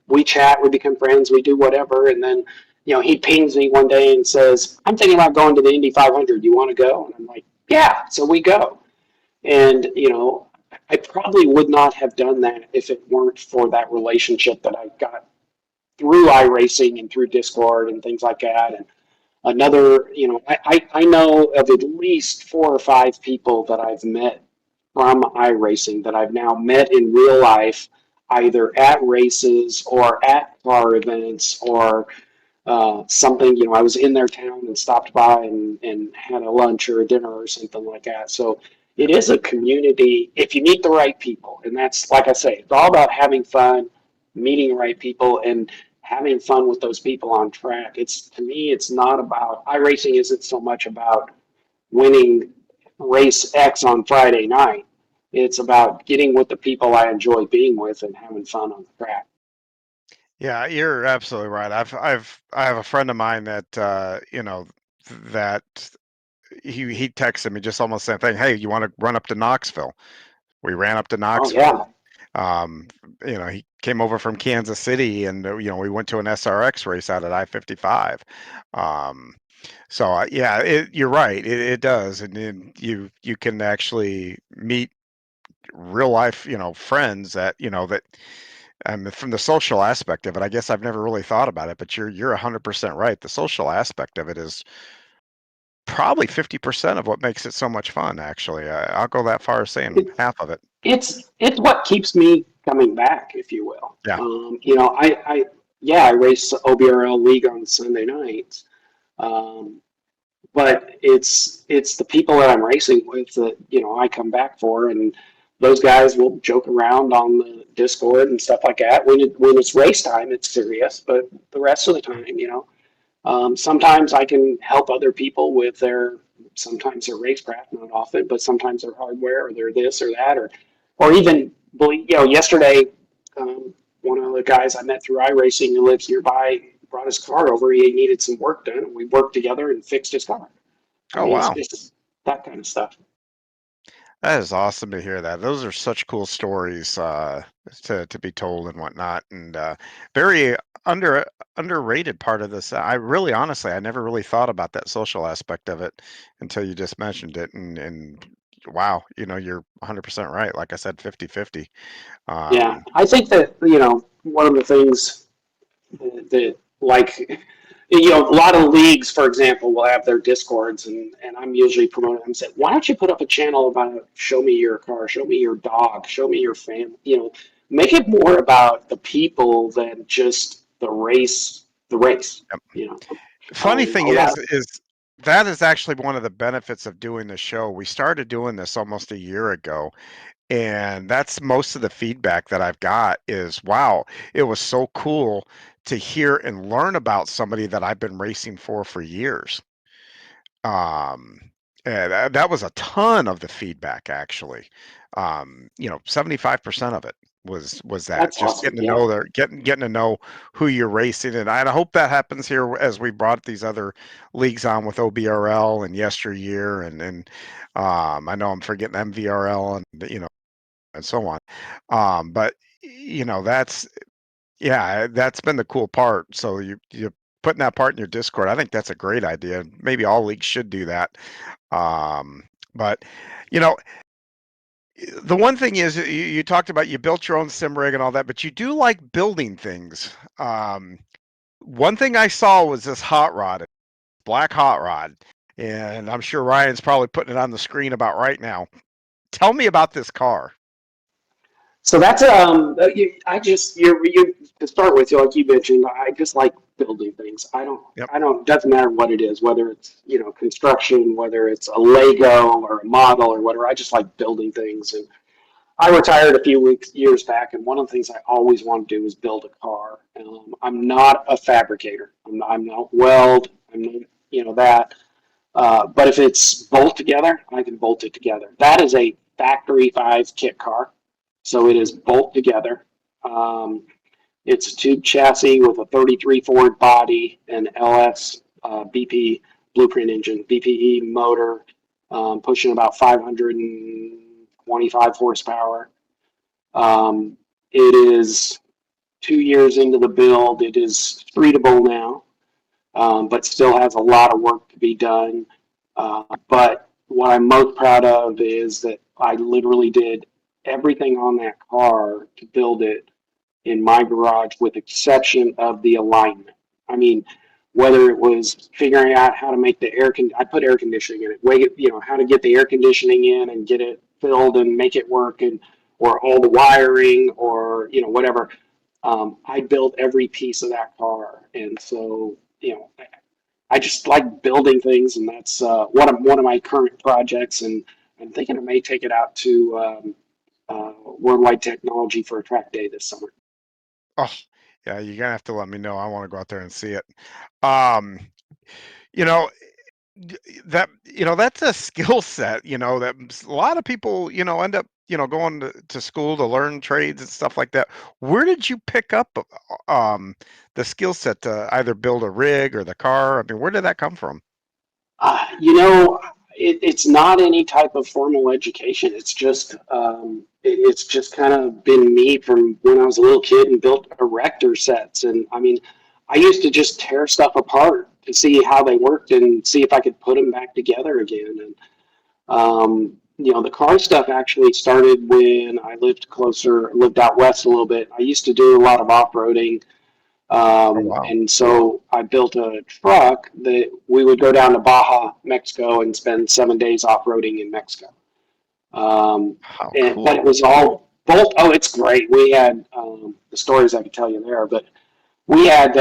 we chat, we become friends, we do whatever, and then he pings me one day and says, "I'm thinking about going to the Indy 500. You want to go?" And I'm like, "Yeah." So we go, and I probably would not have done that if it weren't for that relationship that I got through iRacing and through Discord and things like that. And another, I know of at least 4 or 5 people that I've met from iRacing that I've now met in real life, either at races or at car events or something. I was in their town and stopped by and had a lunch or a dinner or something like that. So it is a community if you meet the right people. And that's, like I say, it's all about having fun, meeting the right people, and having fun with those people on track. To me, it's not about, iRacing isn't so much about winning race X on Friday night. It's about getting with the people I enjoy being with and having fun on the track. Yeah, you're absolutely right. I have a friend of mine that that he texted me just almost the same thing. Hey, you want to run up to Knoxville? We ran up to Oh, Knoxville. yeah. He came over from Kansas City, and we went to an SRX race out at I-55. Um, so yeah, you're right. It does, and then you can actually meet real life, friends that. And from the social aspect of it, I guess I've never really thought about it, but you're 100% right. The social aspect of it is probably 50% of what makes it so much fun, actually. I'll go that far as saying half of it. It's what keeps me coming back, if you will. Yeah. I race OBRL League on Sunday nights, um, but it's the people that I'm racing with that I come back for, and those guys will joke around on the Discord and stuff like that. When it's race time, it's serious, but the rest of the time, sometimes I can help other people with sometimes their racecraft, not often, but sometimes their hardware or their this or that, or even, yesterday, one of the guys I met through iRacing who lives nearby brought his car over. He needed some work done, and we worked together and fixed his car. I Oh, mean, wow. it's that kind of stuff. That is awesome to hear that. Those are such cool stories to be told and whatnot, and very under underrated part of this. I really, honestly, I never really thought about that social aspect of it until you just mentioned it, and wow, you're 100% right. Like I said, 50-50. Yeah, Um, I think that one of the things that like a lot of leagues, for example, will have their discords, and I'm usually promoting them. Say, why don't you put up a channel about show me your car, show me your dog, show me your family. Make it more about the people than just the race. The race. You know, Funny thing a lot. is that is actually one of the benefits of doing the show. We started doing this almost a year ago, and that's most of the feedback that I've got is, wow, it was so cool to hear and learn about somebody that I've been racing for years. Um, and that was a ton of the feedback actually. 75% of it was that That's just awesome. getting to Yeah. know getting to know who you're racing, and I hope that happens here as we brought these other leagues on with OBRL and yesteryear, and I know I'm forgetting MVRL and so on. But that's yeah, that's been the cool part. So you putting that part in your Discord, I think that's a great idea. Maybe all leagues should do that. But you know, the one thing is you talked about you built your own sim rig and all that, but you do like building things. One thing I saw was this hot rod, black hot rod, and I'm sure Ryan's probably putting it on the screen about right now. Tell me about this car. So that's I just you to start with, like you mentioned, I just like building things. Yep. I don't doesn't matter what it is, whether it's construction, whether it's a Lego or a model or whatever. I just like building things. And I retired a few years back, and one of the things I always wanted to do was build a car. I'm not a fabricator. I'm not weld. I'm not that. But if it's bolt together, I can bolt it together. That is a factory 5 kit car. So it is bolt together. Um, it's a tube chassis with a 33 Ford body, an LS BP blueprint engine, BPE motor, pushing about 525 horsepower. It is 2 years into the build. It is treatable now, but still has a lot of work to be done. But what I'm most proud of is that I literally did everything on that car to build it in my garage, with exception of the alignment. I mean, whether it was figuring out how to make the I put air conditioning in it, how to get the air conditioning in and get it filled and make it work, and or all the wiring or whatever. I built every piece of that car, and so I just like building things, and that's one of my current projects. And I'm thinking I may take it out to Worldwide Technology for a track day this summer. Oh, yeah, you're gonna have to let me know. I want to go out there and see it. Um, you know, that's a skill set, that a lot of people, end up, going to school to learn trades and stuff like that. Where did you pick up the skill set to either build a rig or the car? I mean, where did that come from? It's not any type of formal education. It's just kind of been me from when I was a little kid and built erector sets. And I mean, I used to just tear stuff apart to see how they worked and see if I could put them back together again. And the car stuff actually started when I lived out west a little bit. I used to do a lot of off-roading. Oh, wow. And so I built a truck that we would go down to Baja, Mexico, and spend 7 days off-roading in Mexico. How But it cool. was all bolt. Oh, it's great. We had the stories I could tell you there, but we had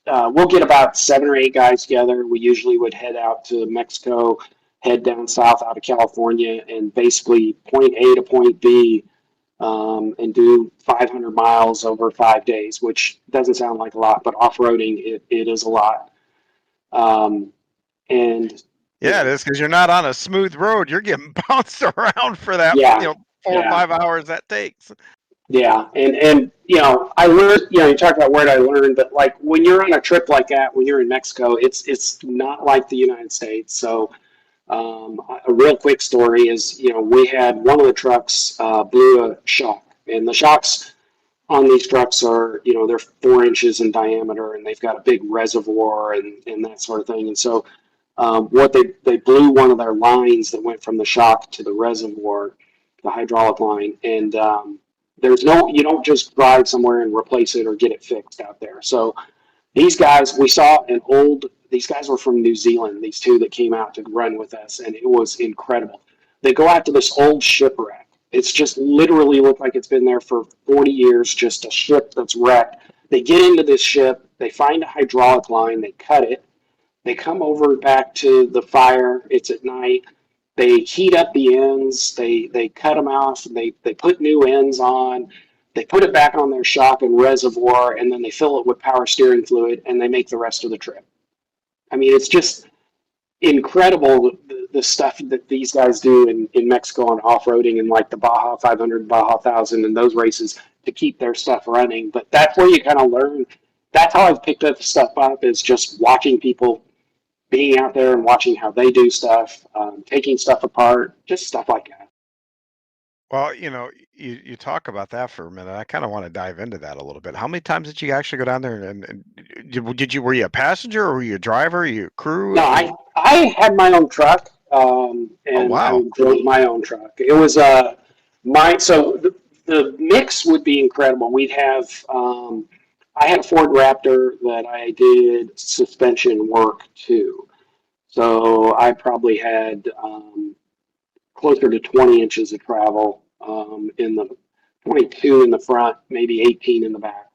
we'll get about 7 or 8 guys together. We usually would head out to Mexico, head down south out of California, and basically point A to point B, and do 500 miles over 5 days, which doesn't sound like a lot, but off-roading, it is a lot. Um, and, Yeah, it is, because you're not on a smooth road. You're getting bounced around for that, yeah, 4 or yeah. 5 hours that takes. Yeah, and I learned. You talk about where I learned, but like when you're on a trip like that, when you're in Mexico, it's not like the United States. So a real quick story is, we had one of the trucks blew a shock, and the shocks on these trucks are, they're 4 inches in diameter, and they've got a big reservoir and that sort of thing. And so, what they blew one of their lines that went from the shock to the reservoir, the hydraulic line, and you don't just drive somewhere and replace it or get it fixed out there. So these guys, these guys were from New Zealand, these two that came out to run with us, and it was incredible. They go out to this old shipwreck. It's just literally looked like it's been there for 40 years, just a ship that's wrecked. They get into this ship, they find a hydraulic line, they cut it, they come over back to the fire, it's at night, they heat up the ends, they cut them off, they put new ends on, they put it back on their shock and reservoir, and then they fill it with power steering fluid, and they make the rest of the trip. I mean, it's just incredible the stuff that these guys do in Mexico on off-roading and like the Baja 500, Baja 1000 and those races to keep their stuff running. But that's where you kind of learn. That's how I've picked up stuff up, is just watching people being out there and watching how they do stuff, taking stuff apart, just stuff like that. Well, you talk about that for a minute. I kind of want to dive into that a little bit. How many times did you actually go down there and were you a passenger or were you a driver? Were you a crew? No, I had my own truck, and wow. I drove my own truck. It was so the mix would be incredible. We'd have I had a Ford Raptor that I did suspension work to, so I probably had closer to 20 inches of travel in the 22 in the front, maybe 18 in the back.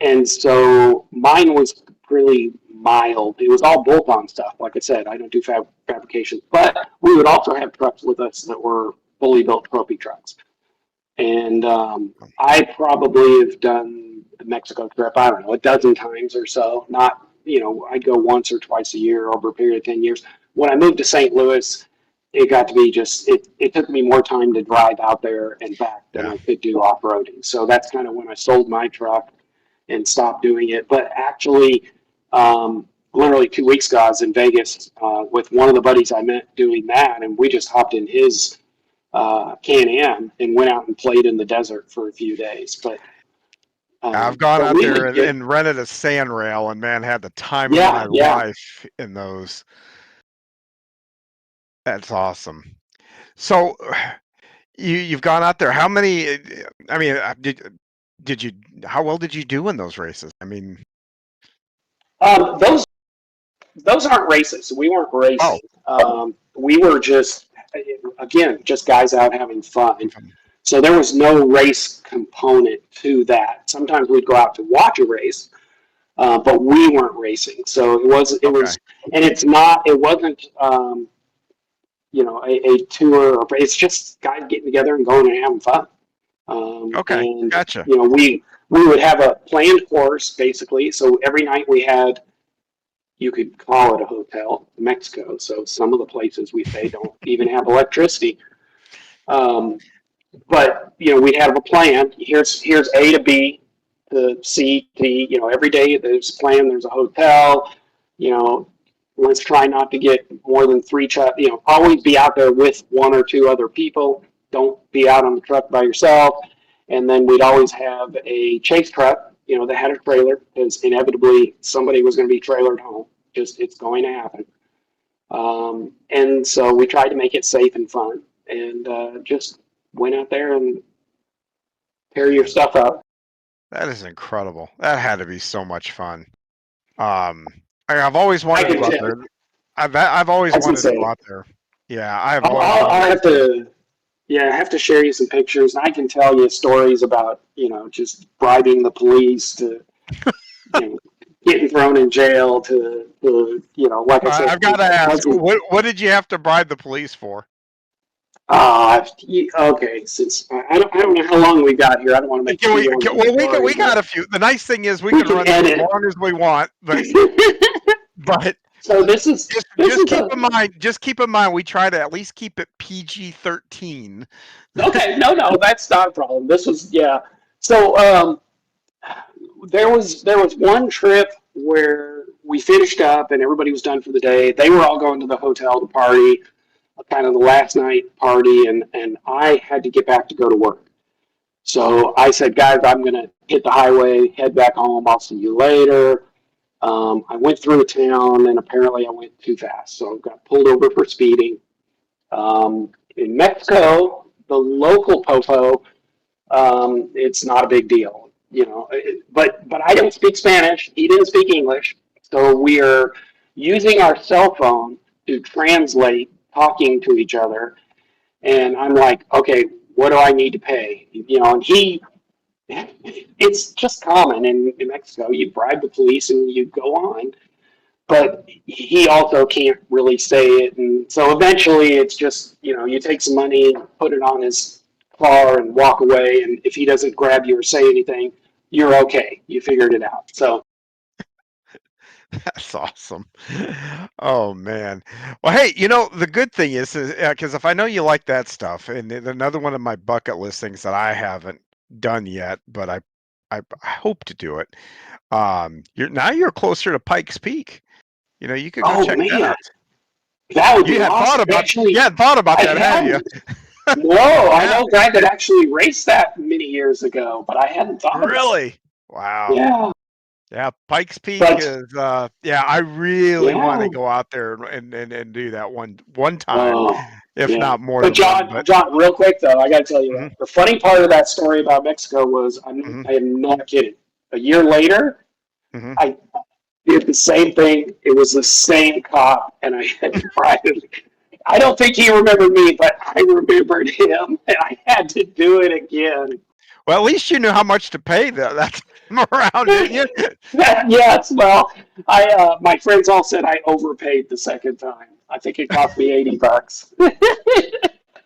And so mine was really mild. It was all bolt-on stuff. Like I said, I don't do fabrication, but we would also have trucks with us that were fully built trophy trucks. And I probably have done the Mexico trip, I don't know, a dozen times or so. Not, I'd go once or twice a year over a period of 10 years. When I moved to St. Louis, it got to be it took me more time to drive out there and back than I could do off-roading. So that's kind of when I sold my truck and stopped doing it. But actually, literally 2 weeks ago, I was in Vegas with one of the buddies I met doing that, and we just hopped in his Can-Am and went out and played in the desert for a few days. But I've gone out there and rented a sand rail, and man, had the time of my life in those. That's awesome. So you've gone out there. How many? I mean, did you? How well did you do in those races? I mean, those aren't races. We weren't racing. We were just guys out having fun. So there was no race component to that. Sometimes we'd go out to watch a race, but we weren't racing. So it was, and it wasn't, a tour. It's just guys getting together and going and having fun. And, gotcha. We would have a planned course basically. So every night we had, you could call it a hotel in Mexico. So some of the places we stay don't even have electricity. But we'd have a plan. Here's A to B to C to D. Every day there's a plan. There's a hotel. Let's try not to get more than 3 trucks. Always be out there with 1 or 2 other people. Don't be out on the truck by yourself. And then we'd always have a chase truck, that had a trailer, because inevitably somebody was going to be trailered home. It's going to happen. And so we tried to make it safe and fun, and just went out there and tear your stuff up. That is incredible. That had to be so much fun. I've always wanted to go out there. I've always wanted to go out there. Yeah, I have to share you some pictures. I can tell you stories about just bribing the police to getting thrown in jail to like I said. I've got to ask, what did you have to bribe the police for? Okay. Since I don't know how long we got here, I don't want to make. We got a few. The nice thing is we can run as long as we want, but So this is this Just is keep a in mind. Just keep in mind. We try to at least keep it PG-13. okay. No, that's not a problem. This was yeah. So there was one trip where we finished up and everybody was done for the day. They were all going to the hotel to party, kind of the last night party, and I had to get back to go to work. So I said, guys, I'm gonna hit the highway, head back home. I'll see you later. I went through a town and apparently I went too fast, so I got pulled over for speeding. In Mexico, the local popo, it's not a big deal, but I don't speak Spanish. He didn't speak English, so we are using our cell phone to translate, talking to each other. And I'm like, okay, what do I need to pay? And it's just common in Mexico. You bribe the police and you go on, but he also can't really say it. And so eventually it's just, you take some money, put it on his car and walk away. And if he doesn't grab you or say anything, you're okay. You figured it out. So, That's awesome. Oh man. Well, hey, the good thing is, because if I know you like that stuff, and another one of my bucket list things that I haven't done yet, but I hope to do it. You're closer to Pikes Peak. You could go oh check that man, out. that would You be had thought awesome. about Actually, you had thought about I that, hadn't you? hadn't. No, I Yeah, know a guy that actually raced that many years ago, but I hadn't thought about it. really. Wow. Yeah, Yeah, Pikes Peak but is yeah, I really want to yeah. go out there and do that one time, Oh, if yeah. not more But than one. But John, real quick though, I got to tell you mhm, that the funny part of that story about Mexico was mhm, I am not kidding. A year later, mhm. I did the same thing. It was the same cop, and I had to privately. I don't think he remembered me, but I remembered him, and I had to do it again. Well, at least you knew how much to pay that time around, didn't you? Yes, well, my friends all said I overpaid the second time. I think it cost me $80.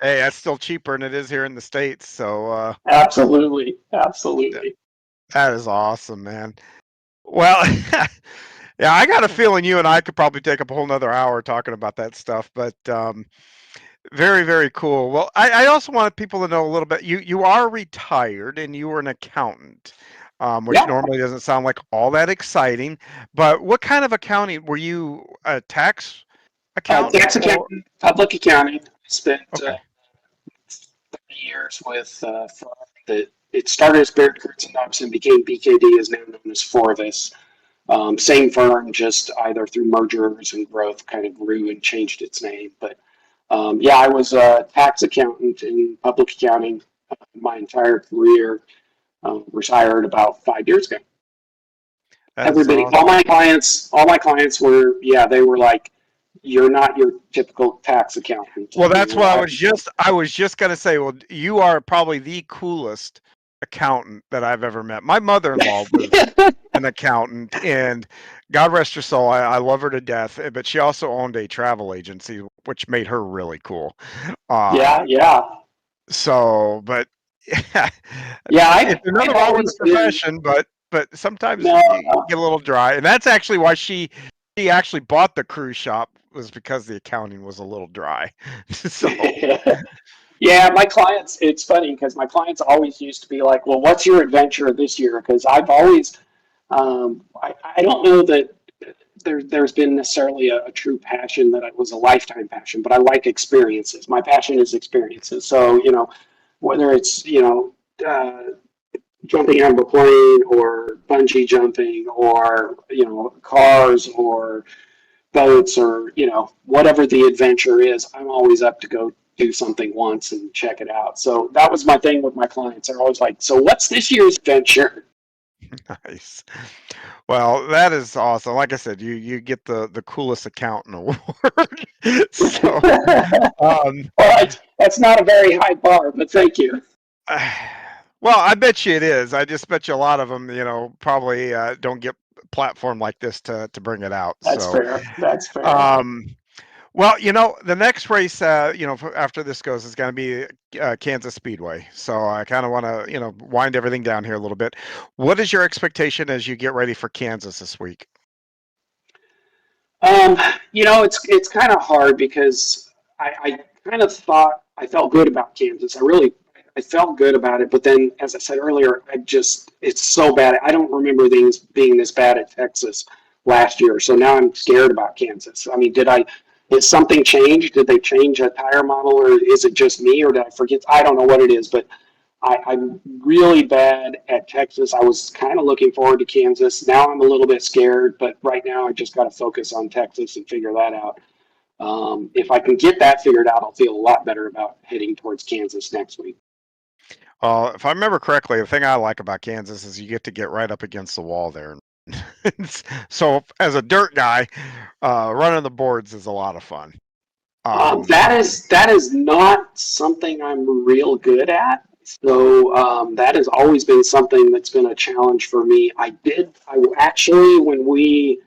Hey, that's still cheaper than it is here in the States. So Absolutely, th- absolutely. that is awesome, man. Well, yeah, I got a feeling you and I could probably take up a whole nother hour talking about that stuff, but very, very cool. Well, I also wanted people to know a little bit. You are retired and you were an accountant, which Yeah, normally doesn't sound like all that exciting. But what kind of accounting were you? A tax accountant tax or accounting, public accounting. I spent okay? 30 years with firm that it started as Baird Kurtz and Dobson, became BKD, is now known as Forvis. Same firm, just either through mergers and growth, kind of grew and changed its name. But yeah, I was a tax accountant in public accounting my entire career. Retired about 5 years ago. That is Everybody, awesome. all my clients were, yeah, they were like, "You're not your typical tax accountant." Well, that's what I was just gonna say. Well, you are probably the coolest accountant that I've ever met. My mother-in-law was an accountant, and God rest her soul, I love her to death. But she also owned a travel agency, which made her really cool. Yeah, Um, yeah, but yeah. it's I've nothing wrong with the always been profession, but sometimes no, you get a little dry, and that's actually why she actually bought the cruise shop was because the accounting was a little dry. So. yeah. My clients. It's funny because my clients always used to be like, "Well, what's your adventure this year?" Because I've always, I don't know that there's been necessarily a true passion that was a lifetime passion, but I like experiences. My passion is experiences. So whether it's jumping out of a plane or bungee jumping or cars or boats or whatever the adventure is, I'm always up to go do something once and check it out. So that was my thing with my clients. They're always like, so what's this year's adventure? Nice. Well, that is awesome. Like I said, you get the coolest accountant award. So, um, Well, that's not a very high bar, but thank you. well, I bet you it is. I just bet you a lot of them, probably don't get a platform like this to bring it out. That's So, fair. That's fair. um, well, the next race, after this goes is going to be Kansas Speedway. So I kind of want to, wind everything down here a little bit. What is your expectation as you get ready for Kansas this week? It's kind of hard because I kind of thought I felt good about Kansas. I felt good about it, but then, as I said earlier, it's so bad. I don't remember things being this bad at Texas last year. So now I'm scared about Kansas. I mean, did something change? Did they change a tire model, or is it just me, or did I forget? I don't know what it is, but I'm really bad at Texas. I was kind of looking forward to Kansas. Now I'm a little bit scared, but right now I just got to focus on Texas and figure that out. If I can get that figured out, I'll feel a lot better about heading towards Kansas next week. If I remember correctly, the thing I like about Kansas is you get to get right up against the wall there. So as a dirt guy, running the boards is a lot of fun. That is not something I'm real good at. So that has always been something that's been a challenge for me. I actually, when we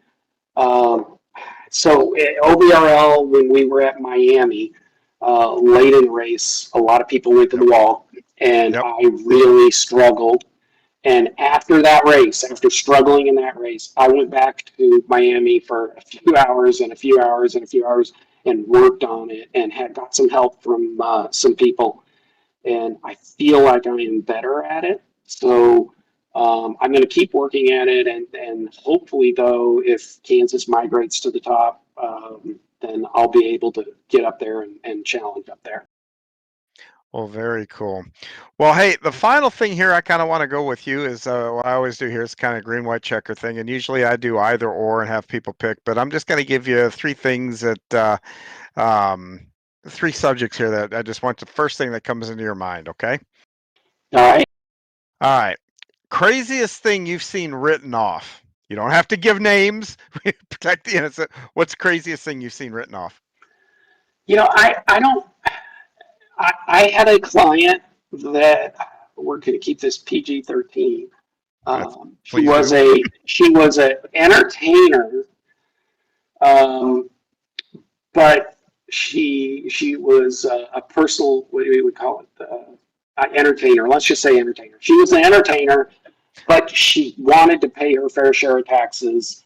so at OBRL, when we were at Miami, late in the race, a lot of people went to the wall, and Yep. I really struggled. And after that race, after struggling in that race, I went back to Miami for a few hours and a few hours and a few hours and worked on it and had got some help from some people. And I feel like I am better at it. So I'm going to keep working at it. And hopefully, though, if Kansas migrates to the top, then I'll be able to get up there and challenge up there. Well, very cool. Well, hey, the final thing here I kind of want to go with you is what I always do here is kind of green, white checker thing. And usually I do either or and have people pick, but I'm just going to give you three things three subjects here that I just want the first thing that comes into your mind. Okay. All right. All right. Craziest thing you've seen written off. You don't have to give names. Protect the innocent. What's the craziest thing you've seen written off? I don't. I had a client that we're going to keep this PG-13. She Please was do. an entertainer, um, but she was a personal, what do we would call it, entertainer. Let's just say entertainer. She was an entertainer, but she wanted to pay her fair share of taxes.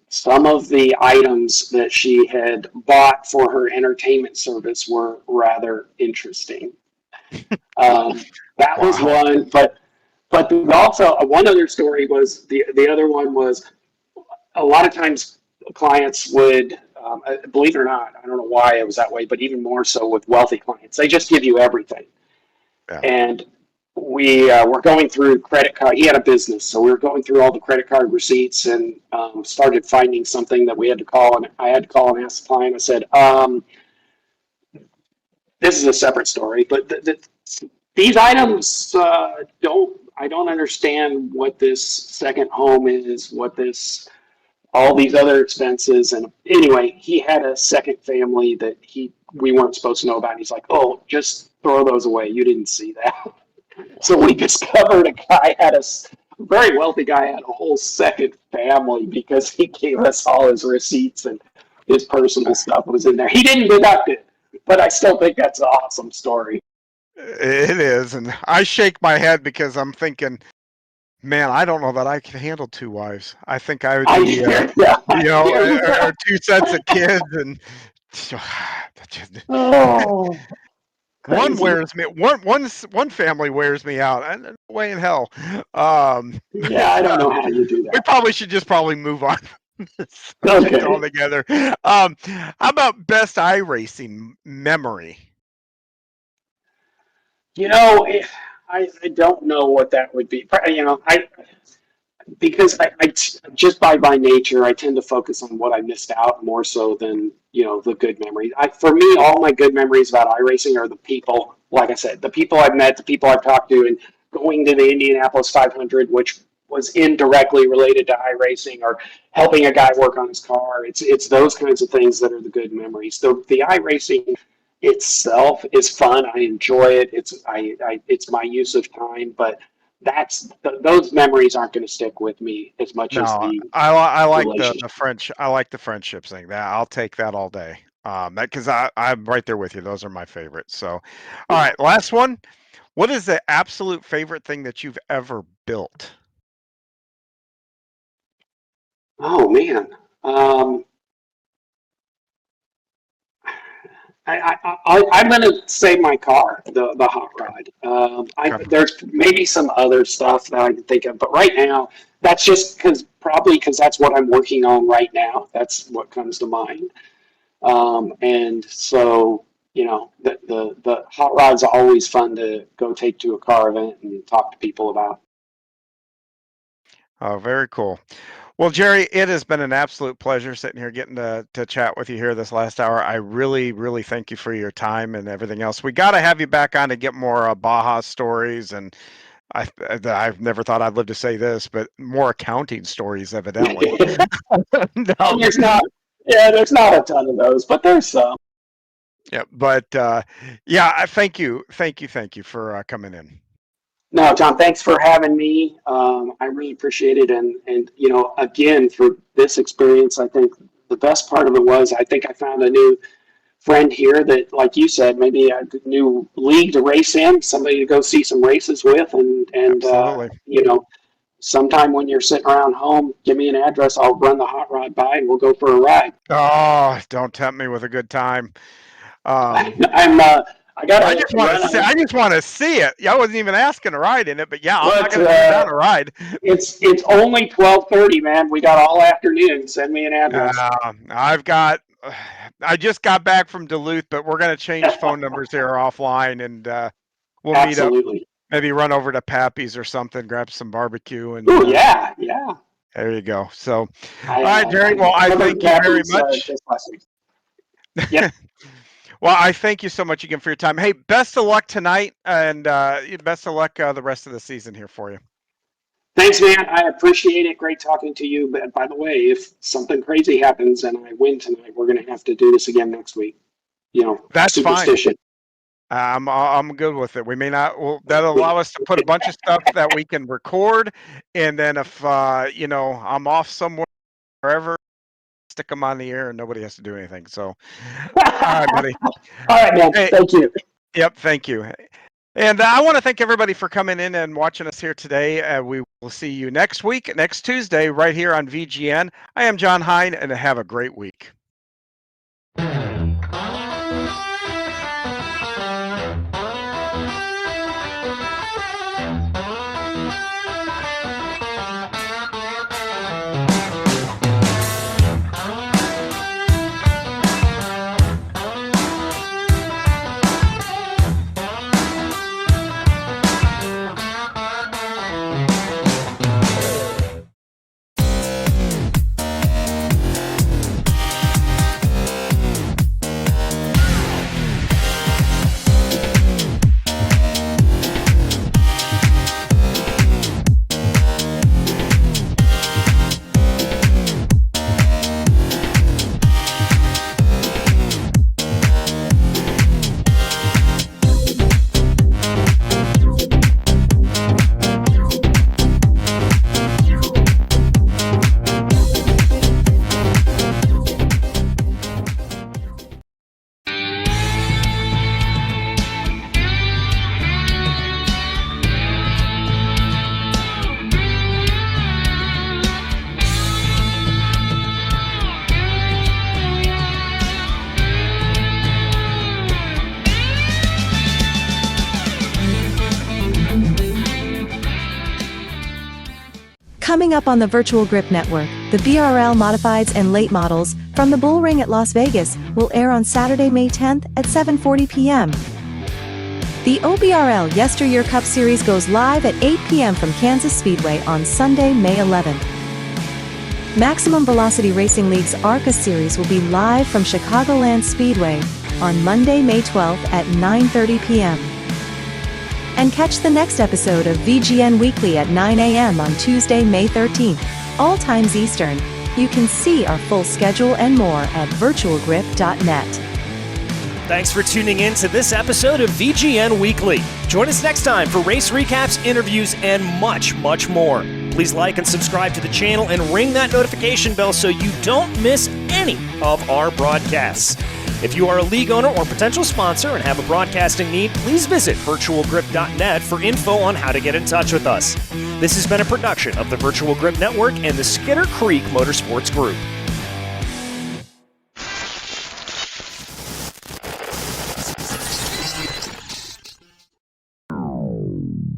Some of the items that she had bought for her entertainment service were rather interesting. That was Wow. one, but also one other story was the other one was a lot of times clients would, believe it or not, I don't know why it was that way, but even more so with wealthy clients, they just give you everything. Yeah. And we were going through credit card. He had a business, so we were going through all the credit card receipts and started finding something that we had to call. And I had to call and ask the client. I said, "This is a separate story, but these items I don't understand what this second home is, what this all these other expenses." And anyway, he had a second family that we weren't supposed to know about. And he's like, "Oh, just throw those away. You didn't see that." So we discovered a guy had a very wealthy guy had a whole second family because he gave us all his receipts and his personal stuff was in there. He didn't deduct it, but I still think that's an awesome story. It is, and I shake my head because I'm thinking, man, I don't know that I could handle two wives. I think I would I be, hear that. or two sets of kids, and Oh, one crazy. wears me. One family wears me out. And no way in hell. Um, Yeah, I don't know how you do we that. probably should just move on from this subject Okay. altogether. How about best iRacing memory? I don't know what that would be. Because I just by nature I tend to focus on what I missed out more so than the good memories. For me, all my good memories about iRacing are the people. Like I said, the people I've met, the people I've talked to, and going to the Indianapolis 500, which was indirectly related to iRacing, or helping a guy work on his car. It's those kinds of things that are the good memories. The iRacing itself is fun. I enjoy it. It's my use of time, but those memories aren't going to stick with me as much as No, the I like the relationship. French. I like the friendships thing. That I'll take that all day. That because I'm right there with you. Those are my favorites. So, all Yeah. right, last one. What is the absolute favorite thing that you've ever built? Oh man. Um, I'm going to say my car, the hot rod. Okay. There's maybe some other stuff that I can think of, but right now, that's just probably because that's what I'm working on right now. That's what comes to mind. And so, the hot rod's always fun to go take to a car event and talk to people about. Oh, very cool. Well, Jerry, it has been an absolute pleasure sitting here getting to chat with you here this last hour. I really, really thank you for your time and everything else. We got to have you back on to get more Baja stories, and I've never thought I'd live to say this, but more accounting stories, evidently. No. There's not a ton of those, but there's some. Yeah, but yeah, thank you for coming in. No, John, thanks for having me. I really appreciate it. And again, for this experience, I think the best part of it was I think I found a new friend here that, like you said, maybe a new league to race in, somebody to go see some races with. And Absolutely. sometime when you're sitting around home, give me an address. I'll run the hot rod by and we'll go for a ride. Oh, don't tempt me with a good time. I just want to see it. Yeah, I wasn't even asking to ride in it, but yeah, I'm not going to turn down a ride. It's only 12:30, man. We got all afternoon. Send me an address. I just got back from Duluth, but we're going to change phone numbers here offline, and we'll meet up. Maybe run over to Pappy's or something, grab some barbecue, and yeah. There you go. So, all right, Jerry. Well, I thank you very much. Yep. Well, I thank you so much again for your time. Hey, best of luck tonight, and best of luck the rest of the season here for you. Thanks, man. I appreciate it. Great talking to you. But by the way, if something crazy happens and I win tonight, we're going to have to do this again next week. That's superstition. Fine. I'm good with it. We may not. Well, that'll allow us to put a bunch of stuff that we can record, and then if I'm off somewhere, wherever, stick them on the air, and nobody has to do anything. So, all right, buddy. All right, man. Hey, thank you. Yep, thank you. And I want to thank everybody for coming in and watching us here today. We will see you next week, next Tuesday, right here on VGN. I am John Hine, and have a great week. Coming up on the Virtual Grip Network, the BRL Modifieds and Late Models from the Bull Ring at Las Vegas will air on Saturday, May 10th at 7:40 p.m. The OBRL Yesteryear Cup Series goes live at 8 p.m. from Kansas Speedway on Sunday, May 11th. Maximum Velocity Racing League's ARCA Series will be live from Chicagoland Speedway on Monday, May 12th at 9:30 p.m. And catch the next episode of VGN Weekly at 9 a.m. on Tuesday, May 13th, all times Eastern. You can see our full schedule and more at virtualgrip.net. Thanks for tuning in to this episode of VGN Weekly. Join us next time for race recaps, interviews, and much, much more. Please like and subscribe to the channel and ring that notification bell so you don't miss any of our broadcasts. If you are a league owner or potential sponsor and have a broadcasting need, please visit virtualgrip.net for info on how to get in touch with us. This has been a production of the Virtual Grip Network and the Skinner Creek Motorsports Group.